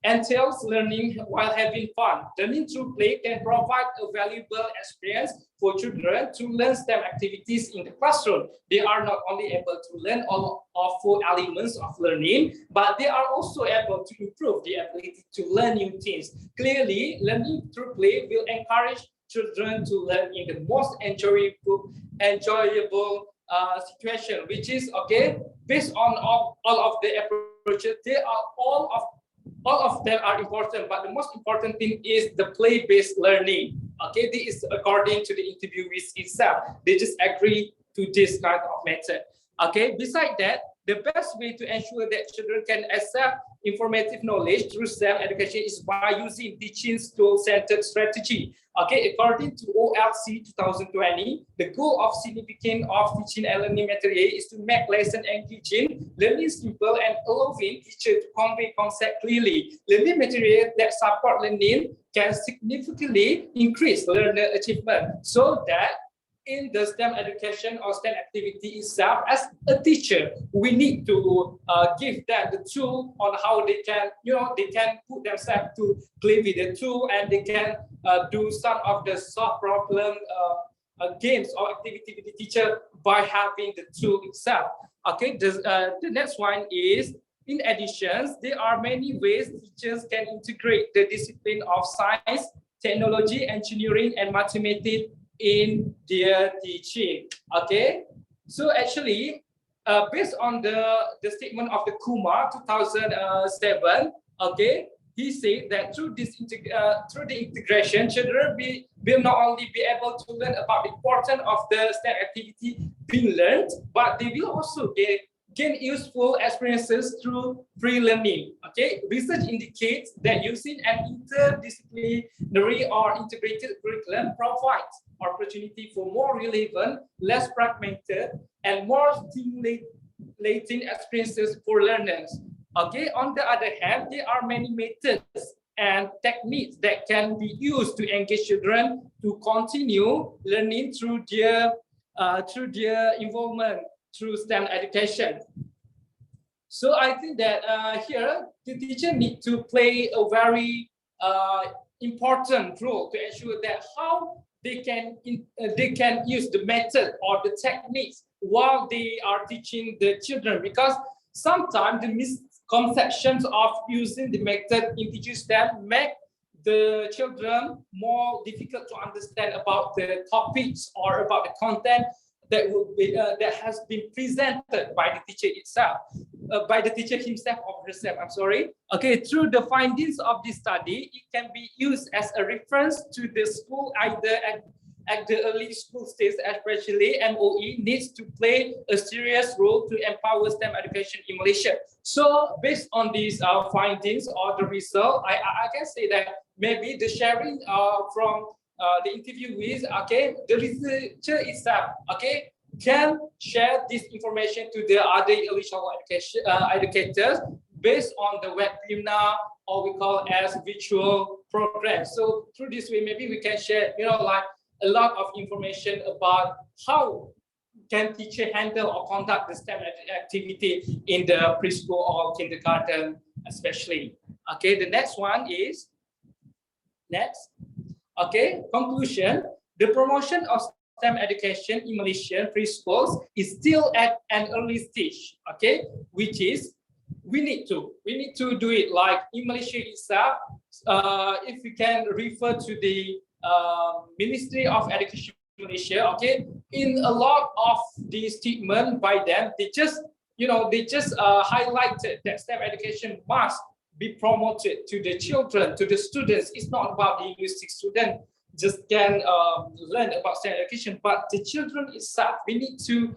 entails learning while having fun. Learning through play can provide a valuable experience for children to learn STEM activities in the classroom. They are not only able to learn all of 4 elements of learning, but they are also able to improve the ability to learn new things. Clearly, learning through play will encourage children to learn in the most enjoyable situation, which is okay based on all of the approaches. They are all of them are important, but the most important thing is the play-based learning. Okay, this is according to the interviewees itself. They just agree to this kind of method. Okay, besides that, the best way to ensure that children can accept informative knowledge through STEM education is by using teaching tool-centered strategy. Okay, according to OLC 2020, the goal of significant of teaching and learning material is to make lesson engaging, learning simple, and allowing teachers to convey concept clearly. Learning material that support learning can significantly increase learner achievement, so that in the STEM education or STEM activity itself, as a teacher, we need to give them the tool on how they can, they can put themselves to play with the tool, and they can do some of the solve problem games or activity with the teacher by having the tool itself. Okay, the next one is, in addition, there are many ways teachers can integrate the discipline of science, technology, engineering, and mathematics in their teaching. Okay, so actually, based on the statement of the Kumar 2007, okay, he said that through this through the integration, children will not only be able to learn about the importance of the STEM activity being learned, but they will also gain useful experiences through free learning. Okay, research indicates that using an interdisciplinary or integrated curriculum provides opportunity for more relevant, less fragmented, and more stimulating experiences for learners. Okay, on the other hand, there are many methods and techniques that can be used to engage children to continue learning through their involvement through STEM education. So I think that here the teacher needs to play a very important role to ensure that how they can use the method or the techniques while they are teaching the children, because sometimes the misconceptions of using the method in teaching STEM make the children more difficult to understand about the topics or about the content that will be that has been presented by the teacher itself, by the teacher himself or herself. I'm sorry. Okay, through the findings of this study, it can be used as a reference to the school either at the early school stage, especially MOE needs to play a serious role to empower STEM education in Malaysia. So based on these findings or the result, I can say that maybe the sharing from the interviewees, okay, the researcher itself, okay, can share this information to the other early childhood education educators based on the webinar, or we call as virtual program. So through this way, maybe we can share, like a lot of information about how can teacher handle or conduct the STEM activity in the preschool or kindergarten, especially. Okay, the next one is okay, conclusion. The promotion of STEM education in Malaysian preschools is still at an early stage. Okay, which is we need to do it like in Malaysia itself. If we can refer to the Ministry of Education Malaysia, okay, in a lot of the statement by them, they just highlighted that STEM education must be promoted to the children, to the students. It's not about the linguistic student just can learn about STEM education, but the children itself, we need to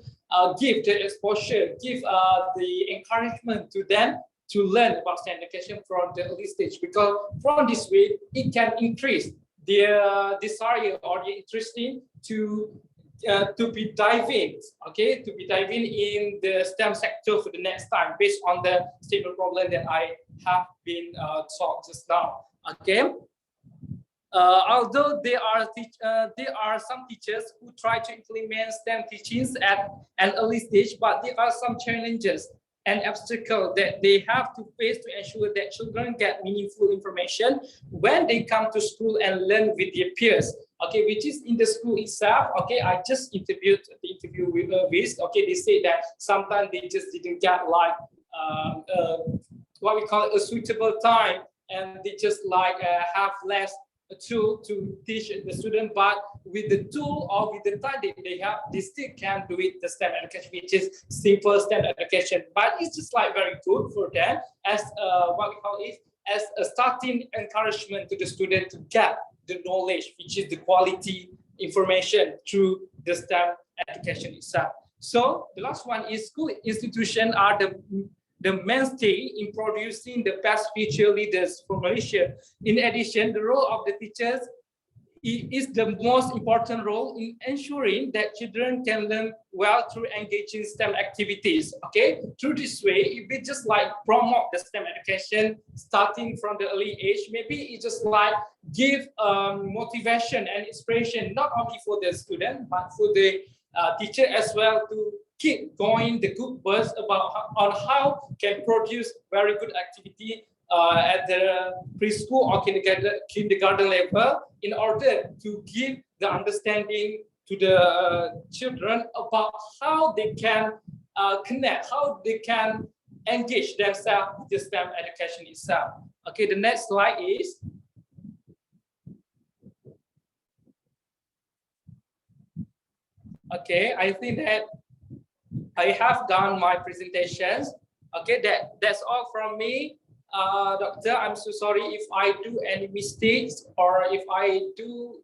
give the exposure, give the encouragement to them to learn about STEM education from the early stage, because from this way, it can increase their desire or their interest to be diving, okay, to be diving in the STEM sector for the next time, based on the statement problem that I have been taught just now. Okay. Although there are some teachers who try to implement STEM teachings at an early stage, but there are some challenges and obstacles that they have to face to ensure that children get meaningful information when they come to school and learn with their peers. Okay, which is in the school itself. Okay, I just interviewed the interviewees. Okay, they say that sometimes they just didn't get like what we call a suitable time, and they just like have less tool to teach the student, but with the tool or with the time that they have, they still can do it the STEM education, which is simple STEM education. But it's just like very good for them as what we call it as a starting encouragement to the student to get the knowledge, which is the quality information through the STEM education itself. So the last one is school institutions are the mainstay in producing the best future leaders for Malaysia. In addition, the role of the teachers is the most important role in ensuring that children can learn well through engaging STEM activities. Okay, through this way, if we just like promote the STEM education starting from the early age, maybe it just like give motivation and inspiration not only for the student but for the teacher as well to keep going the good words about on how can produce very good activity at the preschool or kindergarten level in order to give the understanding to the children about how they can connect, how they can engage themselves with the STEM education itself. Okay, the next slide is. Okay, I think that I have done my presentations. Okay, that's all from me. Doctor, I'm so sorry if I do any mistakes or if I do,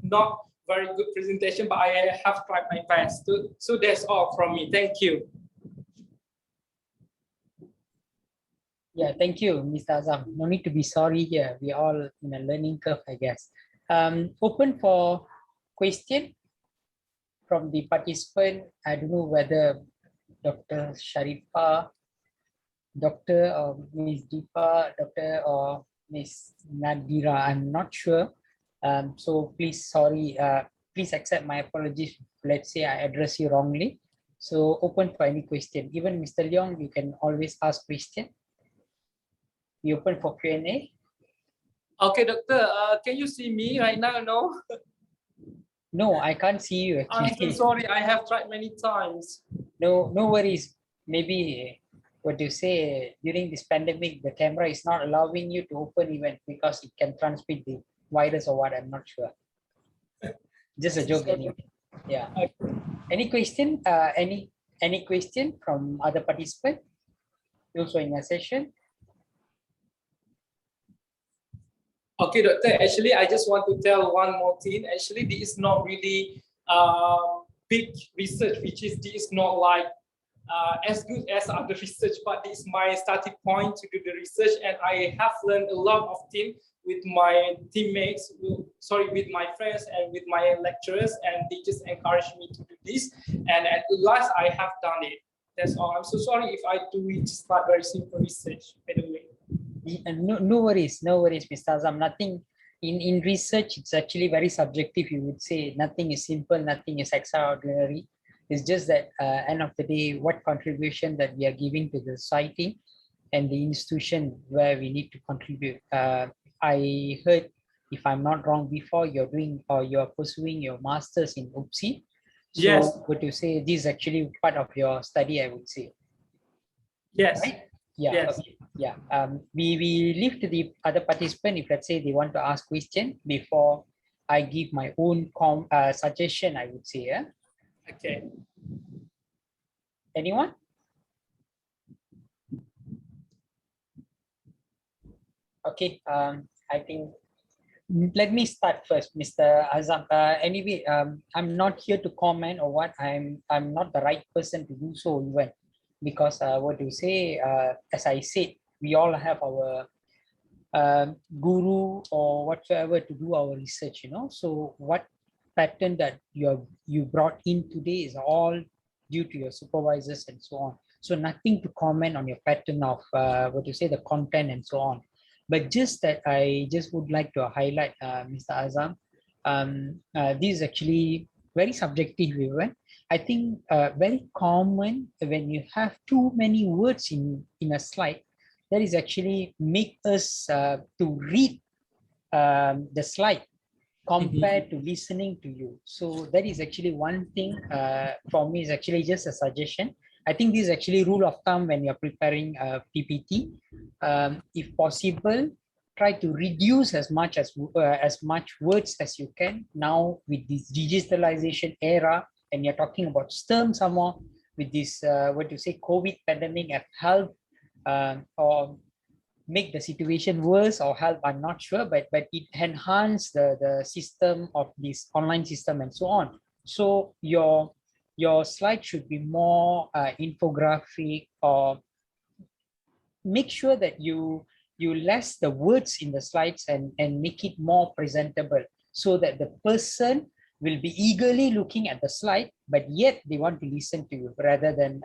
not very good presentation, but I have tried my best. So that's all from me. Thank you. Yeah, thank you, Mr. Azam. No need to be sorry here. We all in a learning curve, I guess. Open for question from the participant. I don't know whether Dr. Sharifah, Dr. or Ms. Deepa, Dr. or Ms. Nadira, I'm not sure. So please, sorry, please accept my apologies. Let's say I address you wrongly. So open for any question. Even Mr. Leung, you can always ask question. We open for Q&A. Okay, doctor, can you see me right now? No? No, I can't see you actually. I'm so sorry, I have tried many times. No worries. Maybe what you say during this pandemic, the camera is not allowing you to open even because it can transmit the virus or what, I'm not sure. Just a joke anyway. Yeah. Any question? Any question from other participants? Also in a session? Okay, doctor, actually, I just want to tell one more thing. Actually, this is not really big research, which is this is not like as good as other research, but this is my starting point to do the research, and I have learned a lot of things with my teammates, with my friends and with my lecturers, and they just encouraged me to do this, and at last I have done it. That's all. I'm so sorry if I do it just like very simple research, by the way. No worries, Mr. Azam. Nothing in research, it's actually very subjective. You would say nothing is simple, nothing is extraordinary. It's just that end of the day, what contribution that we are giving to the society and the institution where we need to contribute. I heard, if I'm not wrong, before you're doing or you're pursuing your master's in UPSI. So yes. Would you say this is actually part of your study, I would say? Yes. Right? Yeah. Yes. Okay. Yeah. We leave to the other participant if let's say they want to ask question before I give my own suggestion, I would say. Yeah. Okay. Anyone? Okay. I think let me start first, Mr. Azam. Anyway, I'm not here to comment or what. I'm not the right person to do so even, because what you say, as I said, we all have our guru or whatsoever to do our research. So what pattern that you brought in today is all due to your supervisors and so on. So nothing to comment on your pattern of what you say, the content and so on. But just that I just would like to highlight, Mr. Azam, this is actually very subjective even. I think very common when you have too many words in a slide, that is actually make us to read the slide compared to listening to you. So that is actually one thing for me, is actually just a suggestion. I think this is actually rule of thumb when you're preparing a PPT. If possible, try to reduce as much words as you can. Now with this digitalization era, and you're talking about STEM some more, with this what you say, COVID pandemic have helped or make the situation worse or help, I'm not sure, but it enhanced the system of this online system and so on. So your your slide should be more infographic, or make sure that you less the words in the slides and make it more presentable, so that the person will be eagerly looking at the slide, but yet they want to listen to you, rather than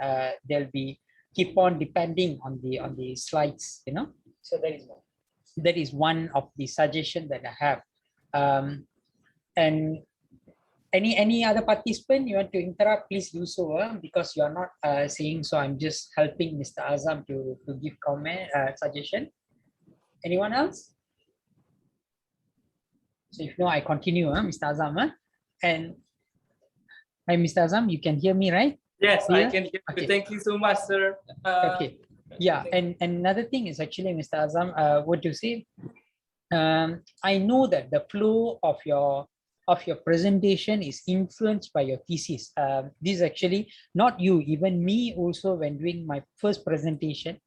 they'll be keep on depending on the slides, you know. So that is one of the suggestion that I have. And any other participant you want to interrupt, please do so, because you are not saying so. I'm just helping Mr. Azam to give comment, suggestion. Anyone else? So if no, I continue, Mr. Azam. And hi, Mr. Azam, you can hear me, right? Yes, Yeah? I can hear you. Okay. Thank you so much, sir. Okay. Yeah, and another thing is actually, Mr. Azam, what you say, I know that the flow of your presentation is influenced by your thesis. This is actually not you, even me also, when doing my first presentation,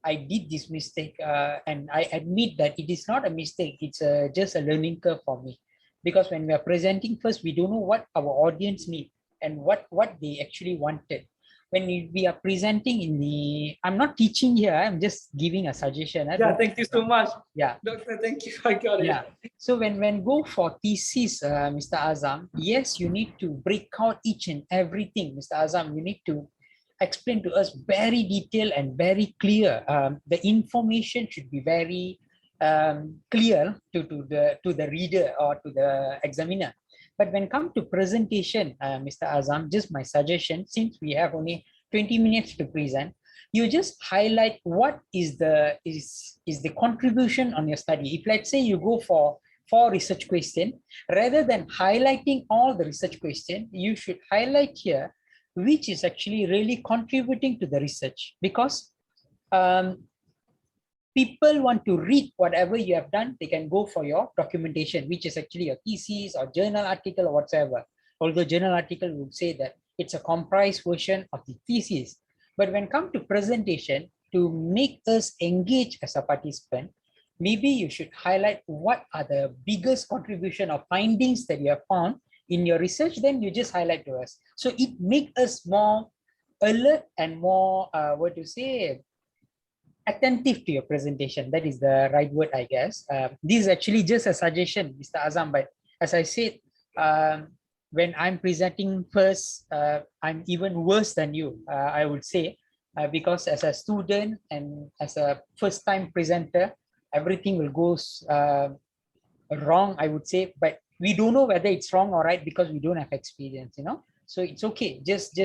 I did this mistake, and I admit that it is not a mistake. It's just a learning curve for me, because when we are presenting first, we don't know what our audience need and what they actually wanted. When we are presenting in the, I'm not teaching here, I'm just giving a suggestion. Yeah, thank you so much. Yeah, Doctor, thank you. I got it. yeah. So when go for thesis, Mr. Azam, yes, you need to break out each and everything, Mr. Azam. You need to explain to us very detailed and very clear. The information should be very clear to the reader or to the examiner. But when come to presentation, Mr. Azam, just my suggestion, since we have only 20 minutes to present, you just highlight what is the contribution on your study. If let's say you go for research question, rather than highlighting all the research question, you should highlight here which is actually really contributing to the research, because people want to read whatever you have done. They can go for your documentation, which is actually your thesis or journal article or whatsoever. Although journal article would say that it's a comprised version of the thesis. But when come to presentation, to make us engage as a participant, maybe you should highlight what are the biggest contribution or findings that you have found in your research. Then you just highlight to us. So it makes us more alert and more, attentive to your presentation. That is the right word, I guess. This is actually just a suggestion, Mr. Azam, but as I said, when I'm presenting first, I'm even worse than you, I would say, because as a student and as a first-time presenter, everything will go wrong, I would say, but we don't know whether it's wrong or right because we don't have experience, you know. So it's okay. Just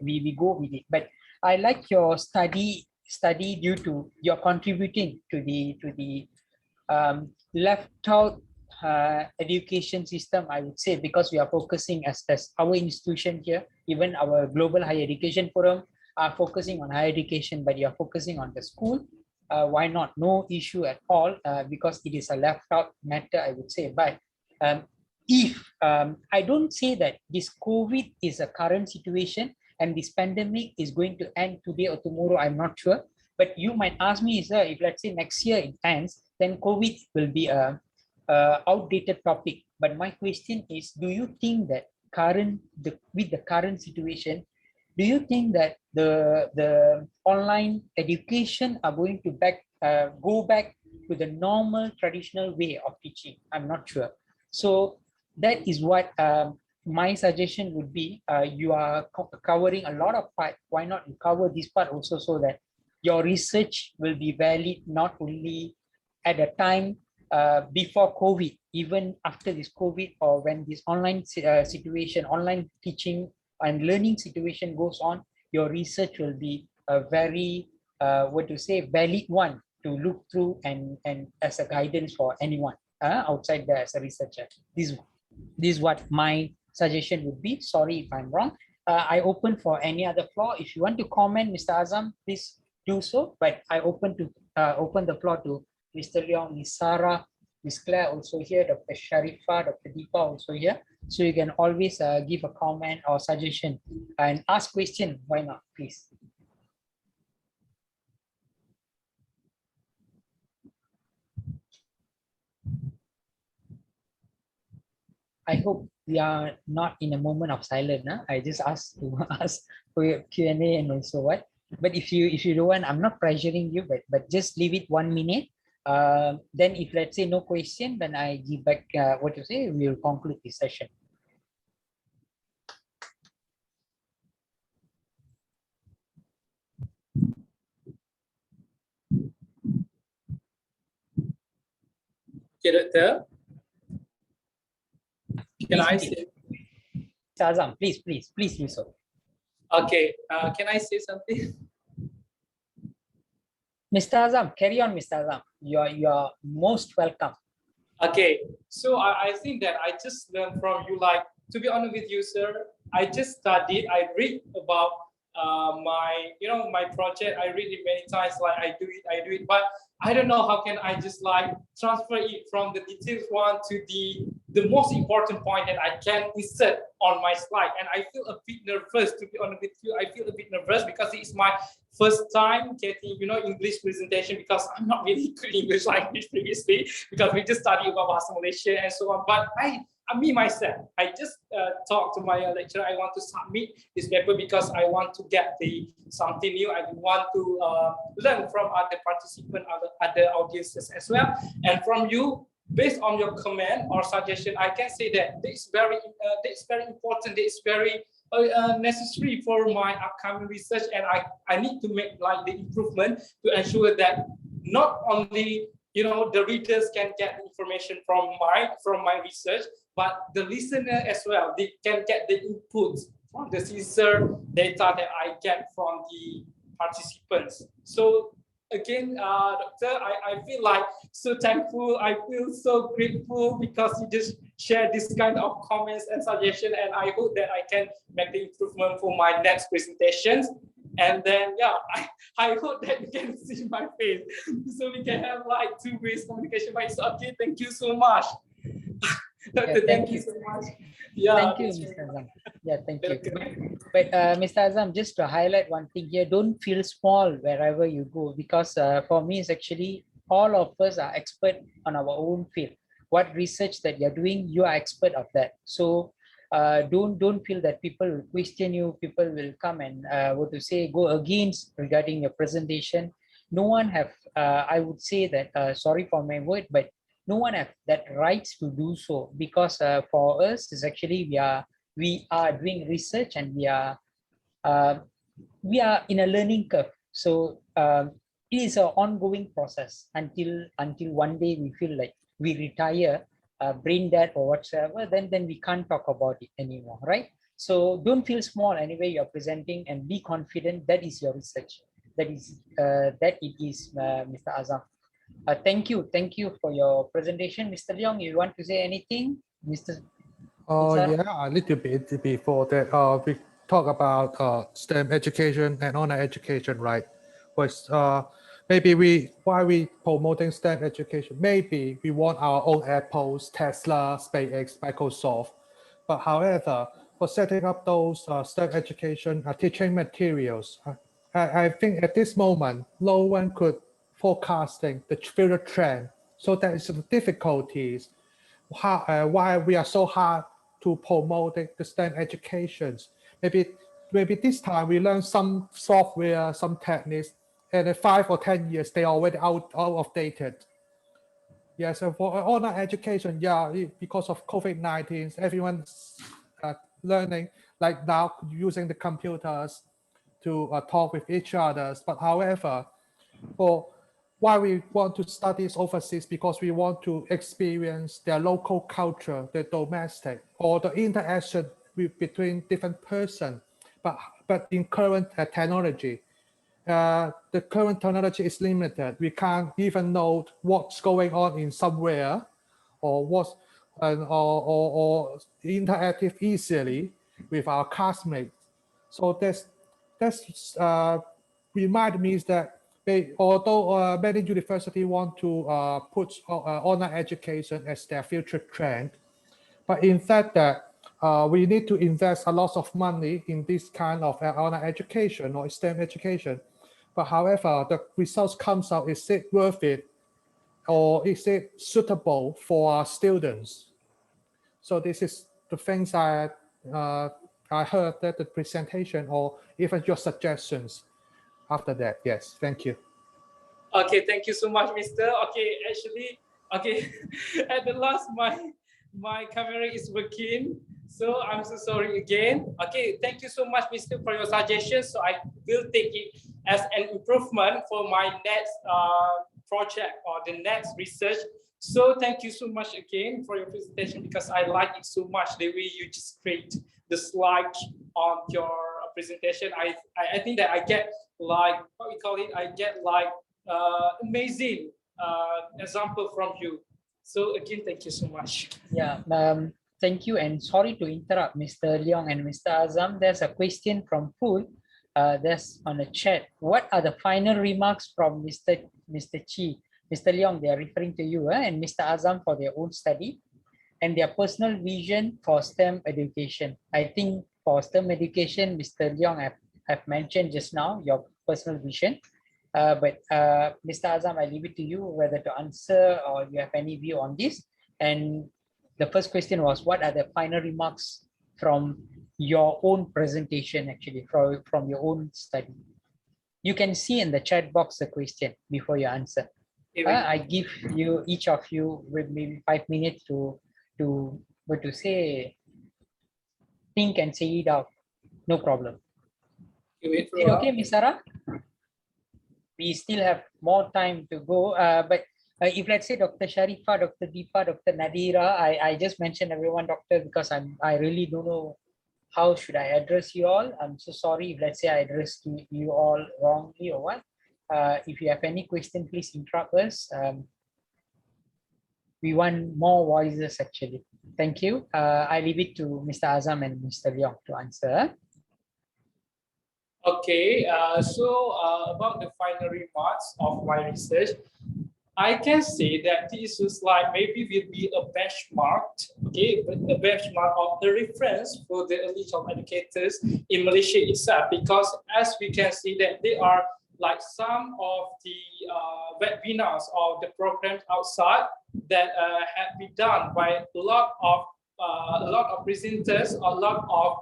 we go with it. But I like your study due to you're contributing to the left out education system, I would say, because we are focusing as our institution here, even our Global Higher Education Forum are focusing on higher education, but you are focusing on the school. Why not? No issue at all, because it is a left out matter, I would say. But if I don't say that this COVID is a current situation and this pandemic is going to end today or tomorrow, I'm not sure. But you might ask me, sir, if let's say next year it ends, then COVID will be a outdated topic. But my question is, do you think that with the current situation, do you think that the online education are going to go back to the normal traditional way of teaching? I'm not sure. So that is what my suggestion would be. You are covering a lot of part. Why not you cover this part also, so that your research will be valid not only at the time before COVID, even after this COVID, or when this online situation, online teaching and learning situation goes on, your research will be a very valid one to look through and as a guidance for anyone outside there as a researcher. This is what my suggestion would be. Sorry if I'm wrong. I open for any other floor. If you want to comment, Mr. Azam, please do so. But I open the floor to Mr. Leung, Ms. Sarah, Ms. Claire also here, Dr. Sharifah, Dr. Deepa also here. So you can always give a comment or suggestion and ask question. Why not, please? I hope we are not in a moment of silence. I just asked to ask for your Q&A and also what. But if you don't want, I'm not pressuring you, but just leave it 1 minute. Then if let's say no question, then I give back what to say. We will conclude this session. Okay, Doctor. Can I say? Azam, please do so. Okay, can I say something? Mr. Azam, carry on, Mr. Azam. You are most welcome. Okay, so I think that I just learned from you, like, to be honest with you, sir, I just studied, I read about my project. I read it many times, like I do it, but I don't know how can I just like transfer it from the details one to the most important point that I can insert on my slide. And I feel a bit nervous, to be honest with you. I feel a bit nervous because it's my first time getting, English presentation, because I'm not really good English language previously, because we just studied about Bahasa Malaysia and so on. But me myself, I just talked to my lecturer. I want to submit this paper because I want to get something new. I want to learn from other participants, other audiences as well. And from you, based on your comment or suggestion, I can say that this is very important. This is very necessary for my upcoming research, and I need to make like the improvement to ensure that not only the readers can get information from my research, but the listener as well, they can get the input from the sincere data that I get from the participants. So again, Doctor, I feel like so thankful. I feel so grateful because you just share this kind of comments and suggestions, and I hope that I can make the improvement for my next presentations. And then, yeah, I hope that you can see my face, so we can have like two-way communication. But it's okay. Thank you so much. Doctor, thank you so much. Yeah, thank you, Mr. Azam. Yeah, thank you. But Mr. Azam, just to highlight one thing here, don't feel small wherever you go, because for me, it's actually all of us are expert on our own field. What research that you're doing, you are expert of that. So don't feel that people will question you, people will come and go against regarding your presentation. No one have, I would say that, sorry for my word, but no one have that rights to do so, because for us is actually we are doing research, and we are in a learning curve. So it is an ongoing process until one day we feel like we retire, brain dead or whatsoever, then we can't talk about it anymore, right? So don't feel small anyway you're presenting, and be confident that is your research. That it is, Mr. Azam. Thank you for your presentation. Mr. Leung, you want to say anything? Mr. Yeah, a little bit before that. We talk about STEM education and online education, right? But maybe why we promoting STEM education? Maybe we want our own Apples, Tesla, SpaceX, Microsoft. But however, for setting up those STEM education teaching materials, I think at this moment, no one could forecasting the future trend. So there is some difficulties why we are so hard to promote the STEM educations. Maybe this time we learn some software, some techniques, and in 5 or 10 years they are already out of dated. Yeah, so for online education, yeah, because of COVID-19, everyone's learning like now using the computers to talk with each other. But however, for why we want to study overseas, because we want to experience their local culture, their domestic, or the interaction between different persons. But in current technology, the current technology is limited. We can't even know what's going on in somewhere, or what's or interactive easily with our classmates. So that's remind me that although many universities want to put online education as their future trend, but in fact that we need to invest a lot of money in this kind of online education or STEM education. But however, the results comes out, is it worth it, or is it suitable for our students? So this is the things I heard at the presentation, or even your suggestions after that. Yes, thank you. Okay, thank you so much, Mr. Okay, actually, okay, at the last, my camera is working, so I'm so sorry again. Okay, thank you so much, Mr. for your suggestions. So I will take it as an improvement for my next project or the next research. So thank you so much again for your presentation, because I like it so much, the way you just create the slide on your presentation. I think that I get like, what we call it, I get like amazing example from you. So again, thank you so much. Yeah, thank you, and sorry to interrupt Mr. Leung and Mr. Azam. There's a question from Pool. There's on the chat. What are the final remarks from Mr. Chi? Mr. Leung, they are referring to you, and Mr. Azam for their own study and their personal vision for STEM education. I think for STEM education, Mr. Leung have mentioned just now your personal vision. But Mr. Azam, I leave it to you whether to answer or you have any view on this. And the first question was, what are the final remarks from your own presentation, actually, from your own study? You can see in the chat box the question before you answer. I give you, each of you, with maybe 5 minutes to say, think and say it out. No problem. Is it okay, Ms. Sarah? We still have more time to go, but if let's say Dr. Sharifah, Dr. Deepa, Dr. Nadira, I just mentioned everyone doctor because I really don't know how should I address you all. I'm so sorry if let's say I addressed you all wrongly or what. If you have any question, please interrupt us. We want more voices actually. Thank you. I leave it to Mr. Azam and Mr. Leung to answer. Okay, about the final remarks of my research, I can say that this is like maybe will be a benchmark, okay, but a benchmark of the reference for the early child educators in Malaysia itself, because as we can see that there are like some of the webinars or the programs outside that have been done by a lot of presenters, a lot of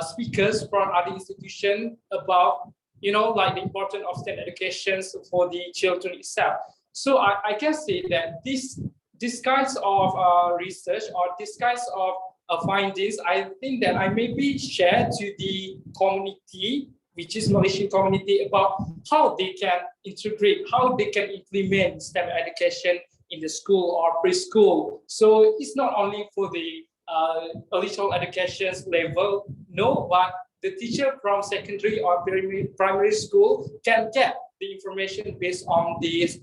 speakers from other institutions about, like the importance of STEM education for the children itself. So I can say that this kinds of research or this kinds of findings, I think that I maybe share to the community, which is Malaysian community, about how they can integrate, how they can implement STEM education in the school or preschool. So it's not only for the early child education level, no, but the teacher from secondary or primary school can get the information based on this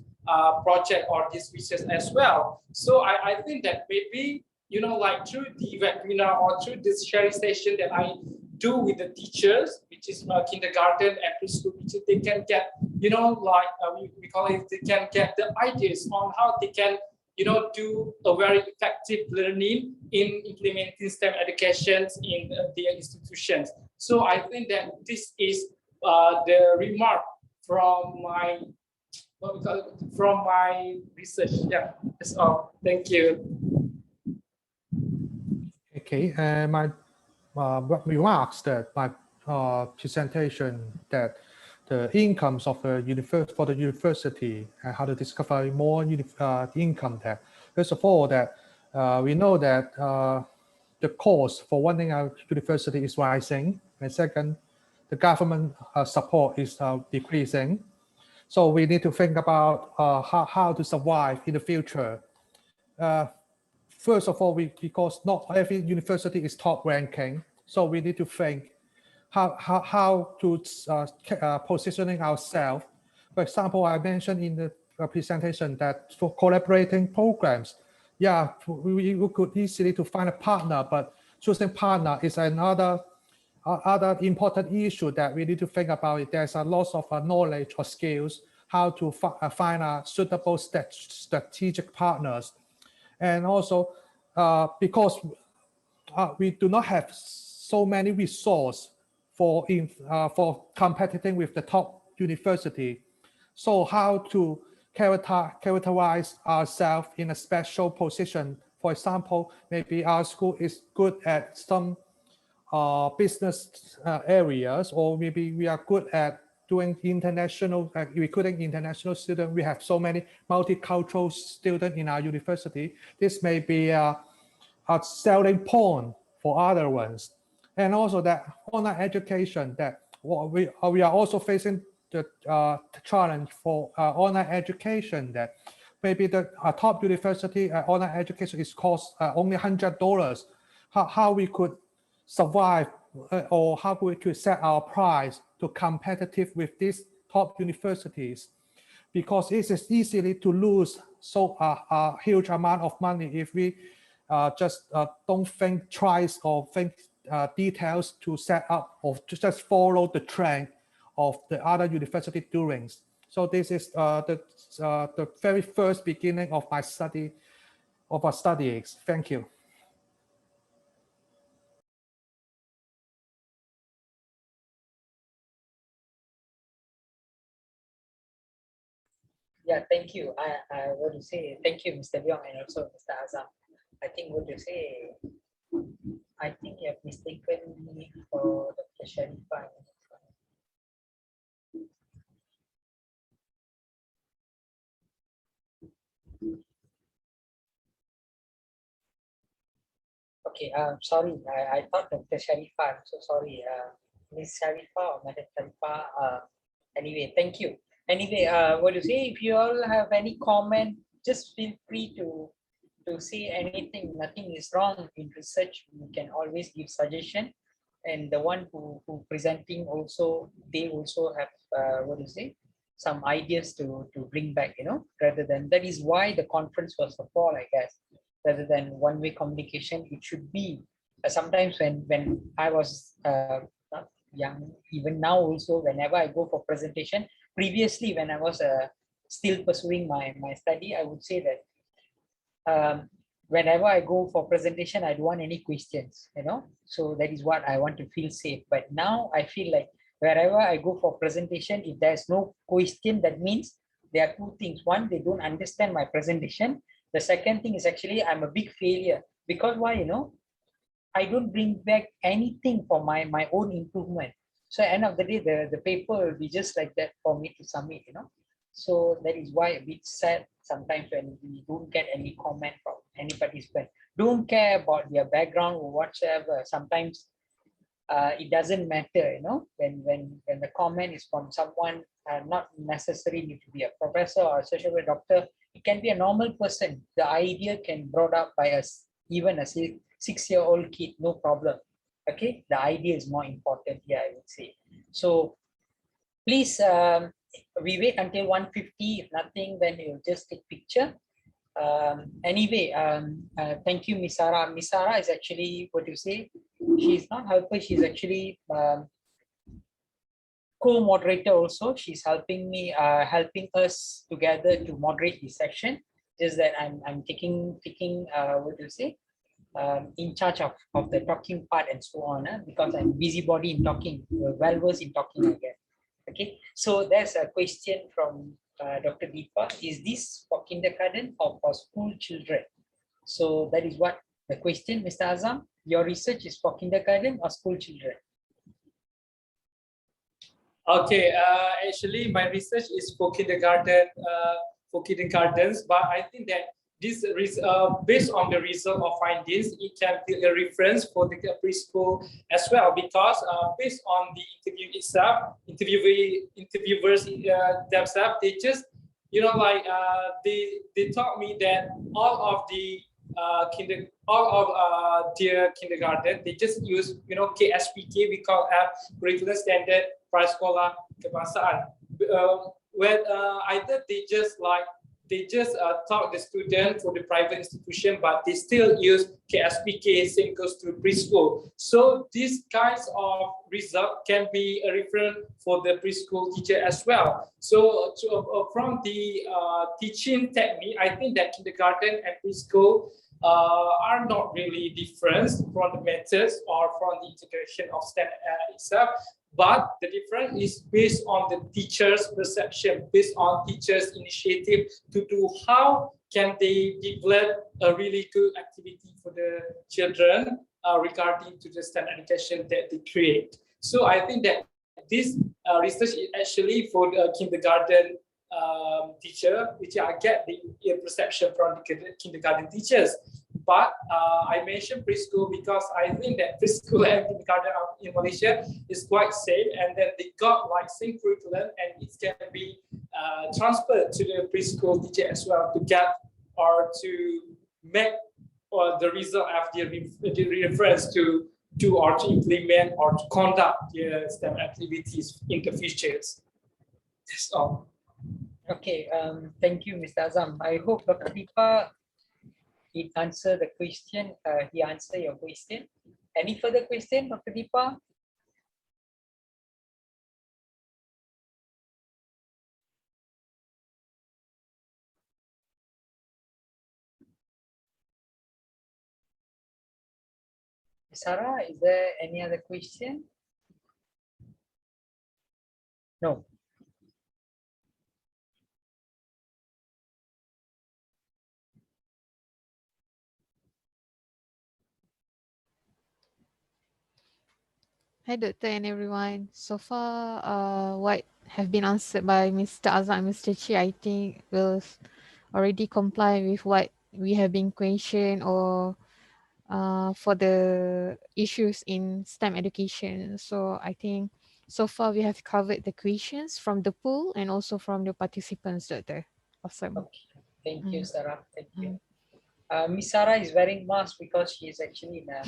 project or this research as well. So I think that maybe, like through the webinar or through this sharing session that I do with the teachers, which is kindergarten and preschool teachers, they can get, like we call it, they can get the ideas on how they can do a very effective learning in implementing STEM education in their institutions. So I think that this is the remark from my, from my research. Yeah, that's all. Thank you. Okay, my remarks that my presentation that the incomes of the university and how to discover more income there. First of all, that we know that the cost for running our university is rising, and second, the government support is decreasing. So we need to think about how to survive in the future. First of all, because not every university is top ranking, so we need to think how to positioning ourselves. For example, I mentioned in the presentation that for collaborating programs, yeah, we could easily to find a partner, but choosing partner is another other important issue that we need to think about. There's a lot of knowledge or skills how to find a suitable strategic partners, and also because we do not have so many resources for competing with the top university. So how to characterize ourselves in a special position For example, maybe our school is good at some business areas, or maybe we are good at doing international, recruiting international students. We have so many multicultural students in our university. This may be a selling point for other ones. And also that online education, that we are also facing the challenge for online education, that maybe the top university online education is cost only $100. How we could survive, or how we could set our price to competitive with these top universities, because it is easily to lose so a huge amount of money if we just don't think twice or think details to set up or to just follow the trend of the other university doings. So this is the very first beginning of my study, of our studies. Thank you. Yeah, thank you. I want to say thank you, Mr. Leung, and also Mr. Azam. I think what you say, I think you have mistaken me for Dr. Sharifah. Okay, sorry, I thought Dr. Sharifah. I'm so sorry, Miss Sharifah or Madam Sharifah. Anyway, thank you. Anyway, what you say, if you all have any comment, just feel free to say anything. Nothing is wrong in research. We can always give suggestion, and the one who presenting also, they also have what do you say, some ideas to bring back, you know, rather than, that is why the conference was for, I guess, rather than one-way communication. It should be sometimes when I was not young, even now also, whenever I go for presentation, previously when I was still pursuing my study, I would say that whenever I go for presentation, I don't want any questions, you know, so that is what I want to feel safe. But now I feel like wherever I go for presentation, if there's no question, that means there are two things. One, they don't understand my presentation. The second thing is actually I'm a big failure, because why, you know, I don't bring back anything for my own improvement. So at the end of the day, the paper will be just like that for me to submit, you know. So that is why a bit sad sometimes when we don't get any comment from any participant. Don't care about their background or whatsoever. Sometimes it doesn't matter, you know, when the comment is from someone, not necessarily need to be a professor or a social work doctor. It can be a normal person. The idea can brought up by us, even a 6-year-old kid, no problem. Okay, the idea is more important here, I would say. So please, we wait until 1:50. If nothing, then we'll just take picture. Anyway, thank you, Miss Sarah. Miss Sarah is actually, what you say, she's not helper, she's actually co-moderator also. She's helping me, helping us together to moderate this section. Just that I'm taking what do you say, in charge of the talking part and so on, because I'm busybody in talking, well versed in talking, I guess. Okay, so there's a question from Dr. Deepa. Is this for kindergarten or for school children? So that is what the question, Mr. Azam. Your research is for kindergarten or school children? Okay, actually my research is for kindergarten, for kindergartens, but I think that this based on the result of findings, it can be a reference for the preschool as well, because based on the interview itself, interviewers themselves, they just, you know, like they taught me that all of their kindergarten, they just use, you know, KSPK, we call curriculum standard prasekolah kebangsaan. When either they just taught the student for the private institution, but they still use KSPK, same goes to preschool. So these kinds of result can be a reference for the preschool teacher as well. So from the teaching technique, I think that kindergarten and preschool are not really different from the methods or from the integration of STEM itself. But the difference is based on the teacher's perception, based on teacher's initiative to do how can they develop a really good activity for the children regarding to the STEM education that they create. So I think that this research is actually for the kindergarten teacher, which I get the perception from the kindergarten teachers. But I mentioned preschool because I think that preschool and kindergarten in Malaysia is quite safe, and then they got like same curriculum, and it can be transferred to the preschool teacher as well to get or to make the result of the reference to do or to implement or to conduct the STEM activities in the futures. That's all. Okay, thank you, Mr. Azam. I hope Dr. Deepa did answer the question. He answered your question. Any further question, Dr. Deepa? Sarah, is there any other question? No. Hi, Doctor and everyone. So far, what have been answered by Mr. Azam and Mr. Chi, I think will already comply with what we have been questioned or for the issues in STEM education. So I think so far we have covered the questions from the pool and also from the participants, Doctor. Awesome. Okay. Thank you, Sarah. Thank you. Mm. Miss Sarah is wearing mask because she is actually in a,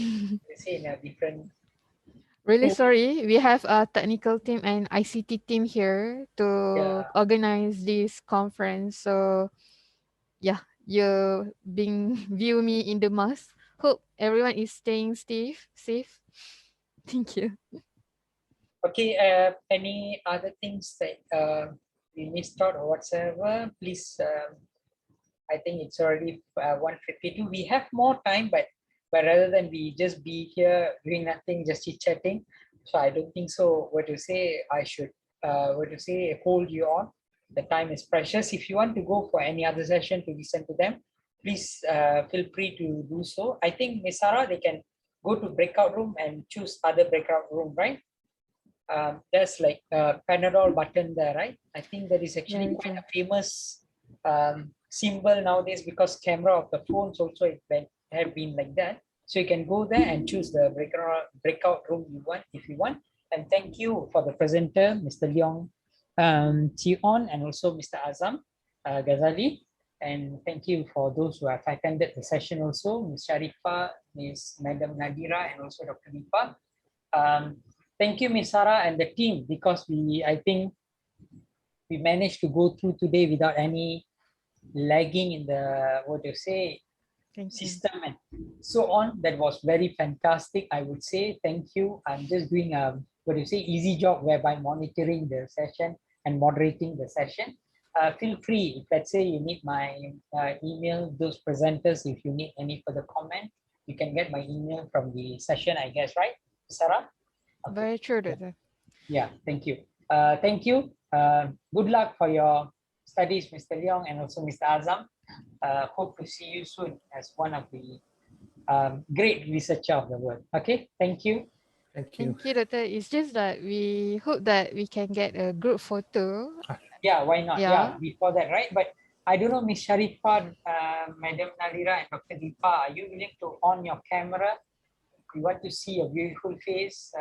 let's say, in a different. Really sorry, we have a technical team and ICT team here to organize this conference. So yeah, you being view me in the mask. Hope everyone is staying safe. Thank you. Okay, any other things that we missed out or whatsoever, please, I think it's already 1:52. We have more time, but rather than we just be here doing nothing, just chit-chatting, so I don't think so. What to say, I should, what to say, hold you on. The time is precious. If you want to go for any other session to listen to them, please feel free to do so. I think, Ms. Sarah, they can go to breakout room and choose other breakout room, right? There's like a Panadol button there, right? I think that is actually quite a famous symbol nowadays because camera of the phones also have been like that. So you can go there and choose the breakout room you want if you want. And thank you for the presenter, Mr. Leung, Tion, and also Mr. Azam Ghazali. And thank you for those who have attended the session also, Ms. Sharifa, Ms. Madam Nadira, and also Dr. Deepa. Thank you, Ms. Sarah and the team, because I think we managed to go through today without any lagging in the, what to say, system and so on. That was very fantastic, I would say. Thank you. I'm just doing a, what do you say, easy job whereby monitoring the session and moderating the session. Feel free, if let's say you need my email, those presenters, if you need any further comment, you can get my email from the session, I guess, right, Sarah? Okay. Very true, Doctor. Yeah, thank you. Thank you. Good luck for your studies, Mr. Leung, and also Mr. Azam. Hope to see you soon as one of the great researcher of the world. Okay, thank you. Thank you. Thank you, Doctor. It's just that we hope that we can get a group photo. Yeah, why not? Yeah, before that, right? But I don't know, Ms. Sharifa, Madam Nadira, and Dr. Deepa, are you willing to on your camera? We want to see your beautiful face.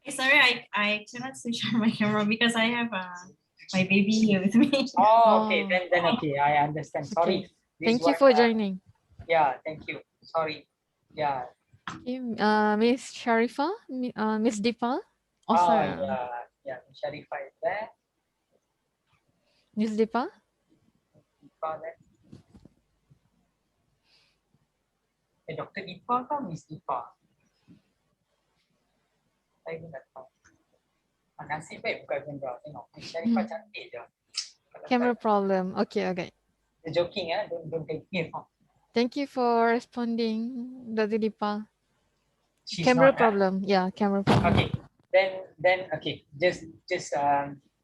Sorry, I cannot switch on my camera because I have my baby here with me. Oh, okay, then okay, I understand. Sorry. Okay. Thank you for joining. Yeah, thank you. Sorry. Yeah. Okay, Miss Sharifa, Miss Deepa. Oh, yeah, Miss Sharifa is there. Miss Deepa. Dr. Deepa atau Miss Deepa? Saya pun tak tahu. Nasib baik bukan kamera. Tengok, Miss Sharifa cantik je. Camera problem. Okay. You're joking, don't take me wrong. Thank you for responding, Dr. Deepa. She's camera not, problem. Yeah, camera problem. Okay, then okay, just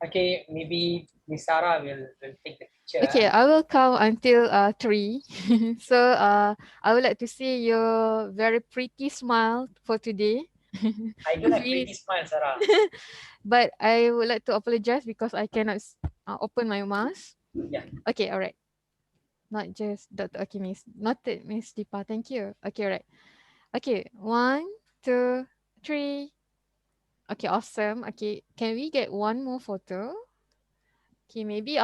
okay, maybe Miss Sarah will take the Sure. Okay, I will count until 3. So I would like to see your very pretty smile for today. I don't have Please. pretty smile, Sarah. But I would like to apologize because I cannot open my mask. Yeah. Okay, all right. Not just Dr. Okay, Miss. Noted, Miss Deepa. Thank you. Okay, all right. Okay, 1, 2, 3. Okay, awesome. Okay, can we get one more photo? Okay, maybe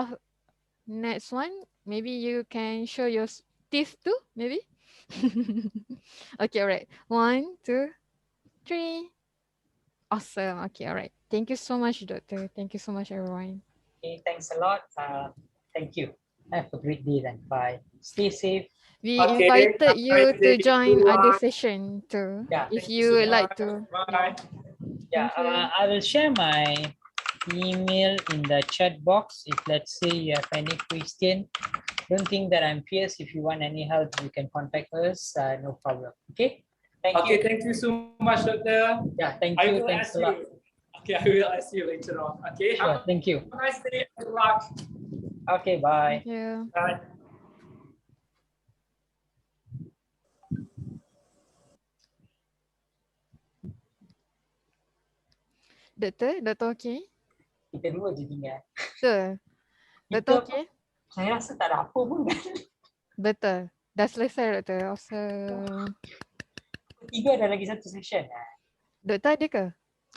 next one. Maybe you can show your teeth too, maybe? Okay, all right. 1, 2, 3. Awesome. Okay, all right. Thank you so much, Doctor. Thank you so much, everyone. Okay, thanks a lot. Thank you. Have a great day then. Bye. Stay safe. We Okay, invited have a you nice to day, join other everyone. session too. Yeah, If Thank you so would like much. to. Bye. Yeah, Thank you. I will share my email in the chat box. If let's say you have any question, don't think that I'm fierce. If you want any help, you can contact us. No problem. Okay. Thank you. Okay, thank you so much, Doctor. Yeah, thank I you. will Thanks ask a lot. you. Okay, I will ask you later on. Okay, Sure, have thank you. a nice day. Good luck. Okay, bye. Thank you. Bye. Doktor okay? Kita dua je tinggal. Betul. Kita Doktor apa? okay? Saya rasa tak ada apa pun kan. Betul. Dah selesai, Doktor. Awesome. Tiga ada lagi satu session. Doktor ada ke?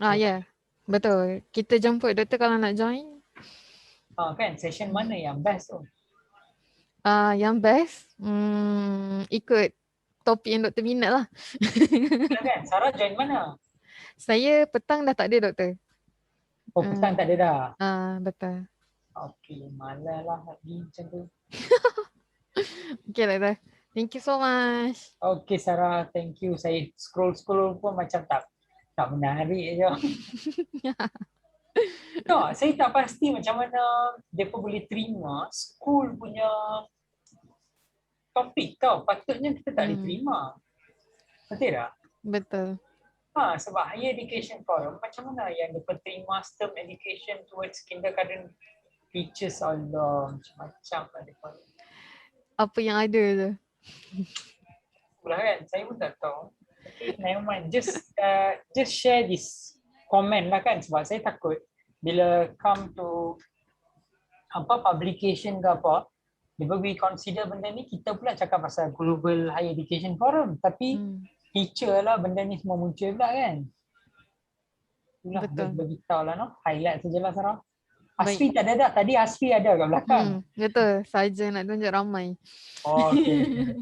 Ya. Yeah. Betul. Kita jemput Doktor kalau nak join. Kan, session mana yang best tu? Yang best, ikut topik yang Doktor minat lah. Kan, Sarah join mana? Saya petang dah tak ada, Doktor. Oh, petang tak ada dah. Betul. Okay, malah lah lagi macam tu. Okay, Doktor. Thank you so much. Okay, Sarah, thank you. Saya scroll pun macam tak menarik je. No, saya tak pasti macam mana mereka boleh terima school punya topik tau. Patutnya kita tak boleh terima. Betul tak? Betul. Sebab higher education forum macam mana yang mereka terima STEM education towards kindergarten teachers Allah macam-macam lah. Apa yang ada tu. Itulah kan, saya pun tak tahu. Okay, never mind. Just share this comment lah kan, sebab saya takut bila come to publication ke apa, bila we consider benda ni, kita pula cakap pasal Global Higher Education Forum, tapi teacher lah benda ni semua muncul pula kan. Itulah, beritahu lah no, highlight sajalah Sarah. Asfi tak ada dah, tadi Asfi ada kat belakang. Betul, saja nak tunjuk ramai. Okay.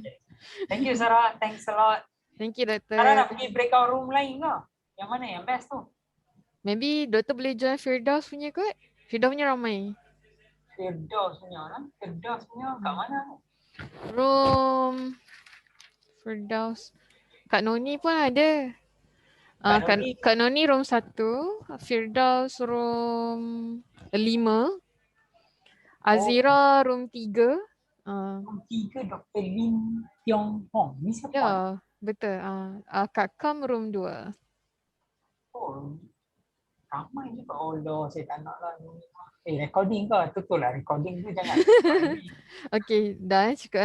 Thank you Sarah, thanks a lot. Thank you, Doktor. Sarah nak pergi breakout room lain ke? Yang mana yang best tu? Maybe Doktor boleh join Firdaus punya kot. Firdaus punya ramai. Firdaus punya lah. Firdaus punya kat mana? Room Firdaus. Kak Noni pun ada. Kak Noni room 1. Firdaus room 5. Azira room 3. Room 3 Dr. Lin Tiong Hong. Ni siapa? Ya, betul. Kak Kam room 2. Oh, ramai juga. Oh, saya tak nak lah. Recording ke? Tutup lah recording tu jangan. Okay, dah cukup.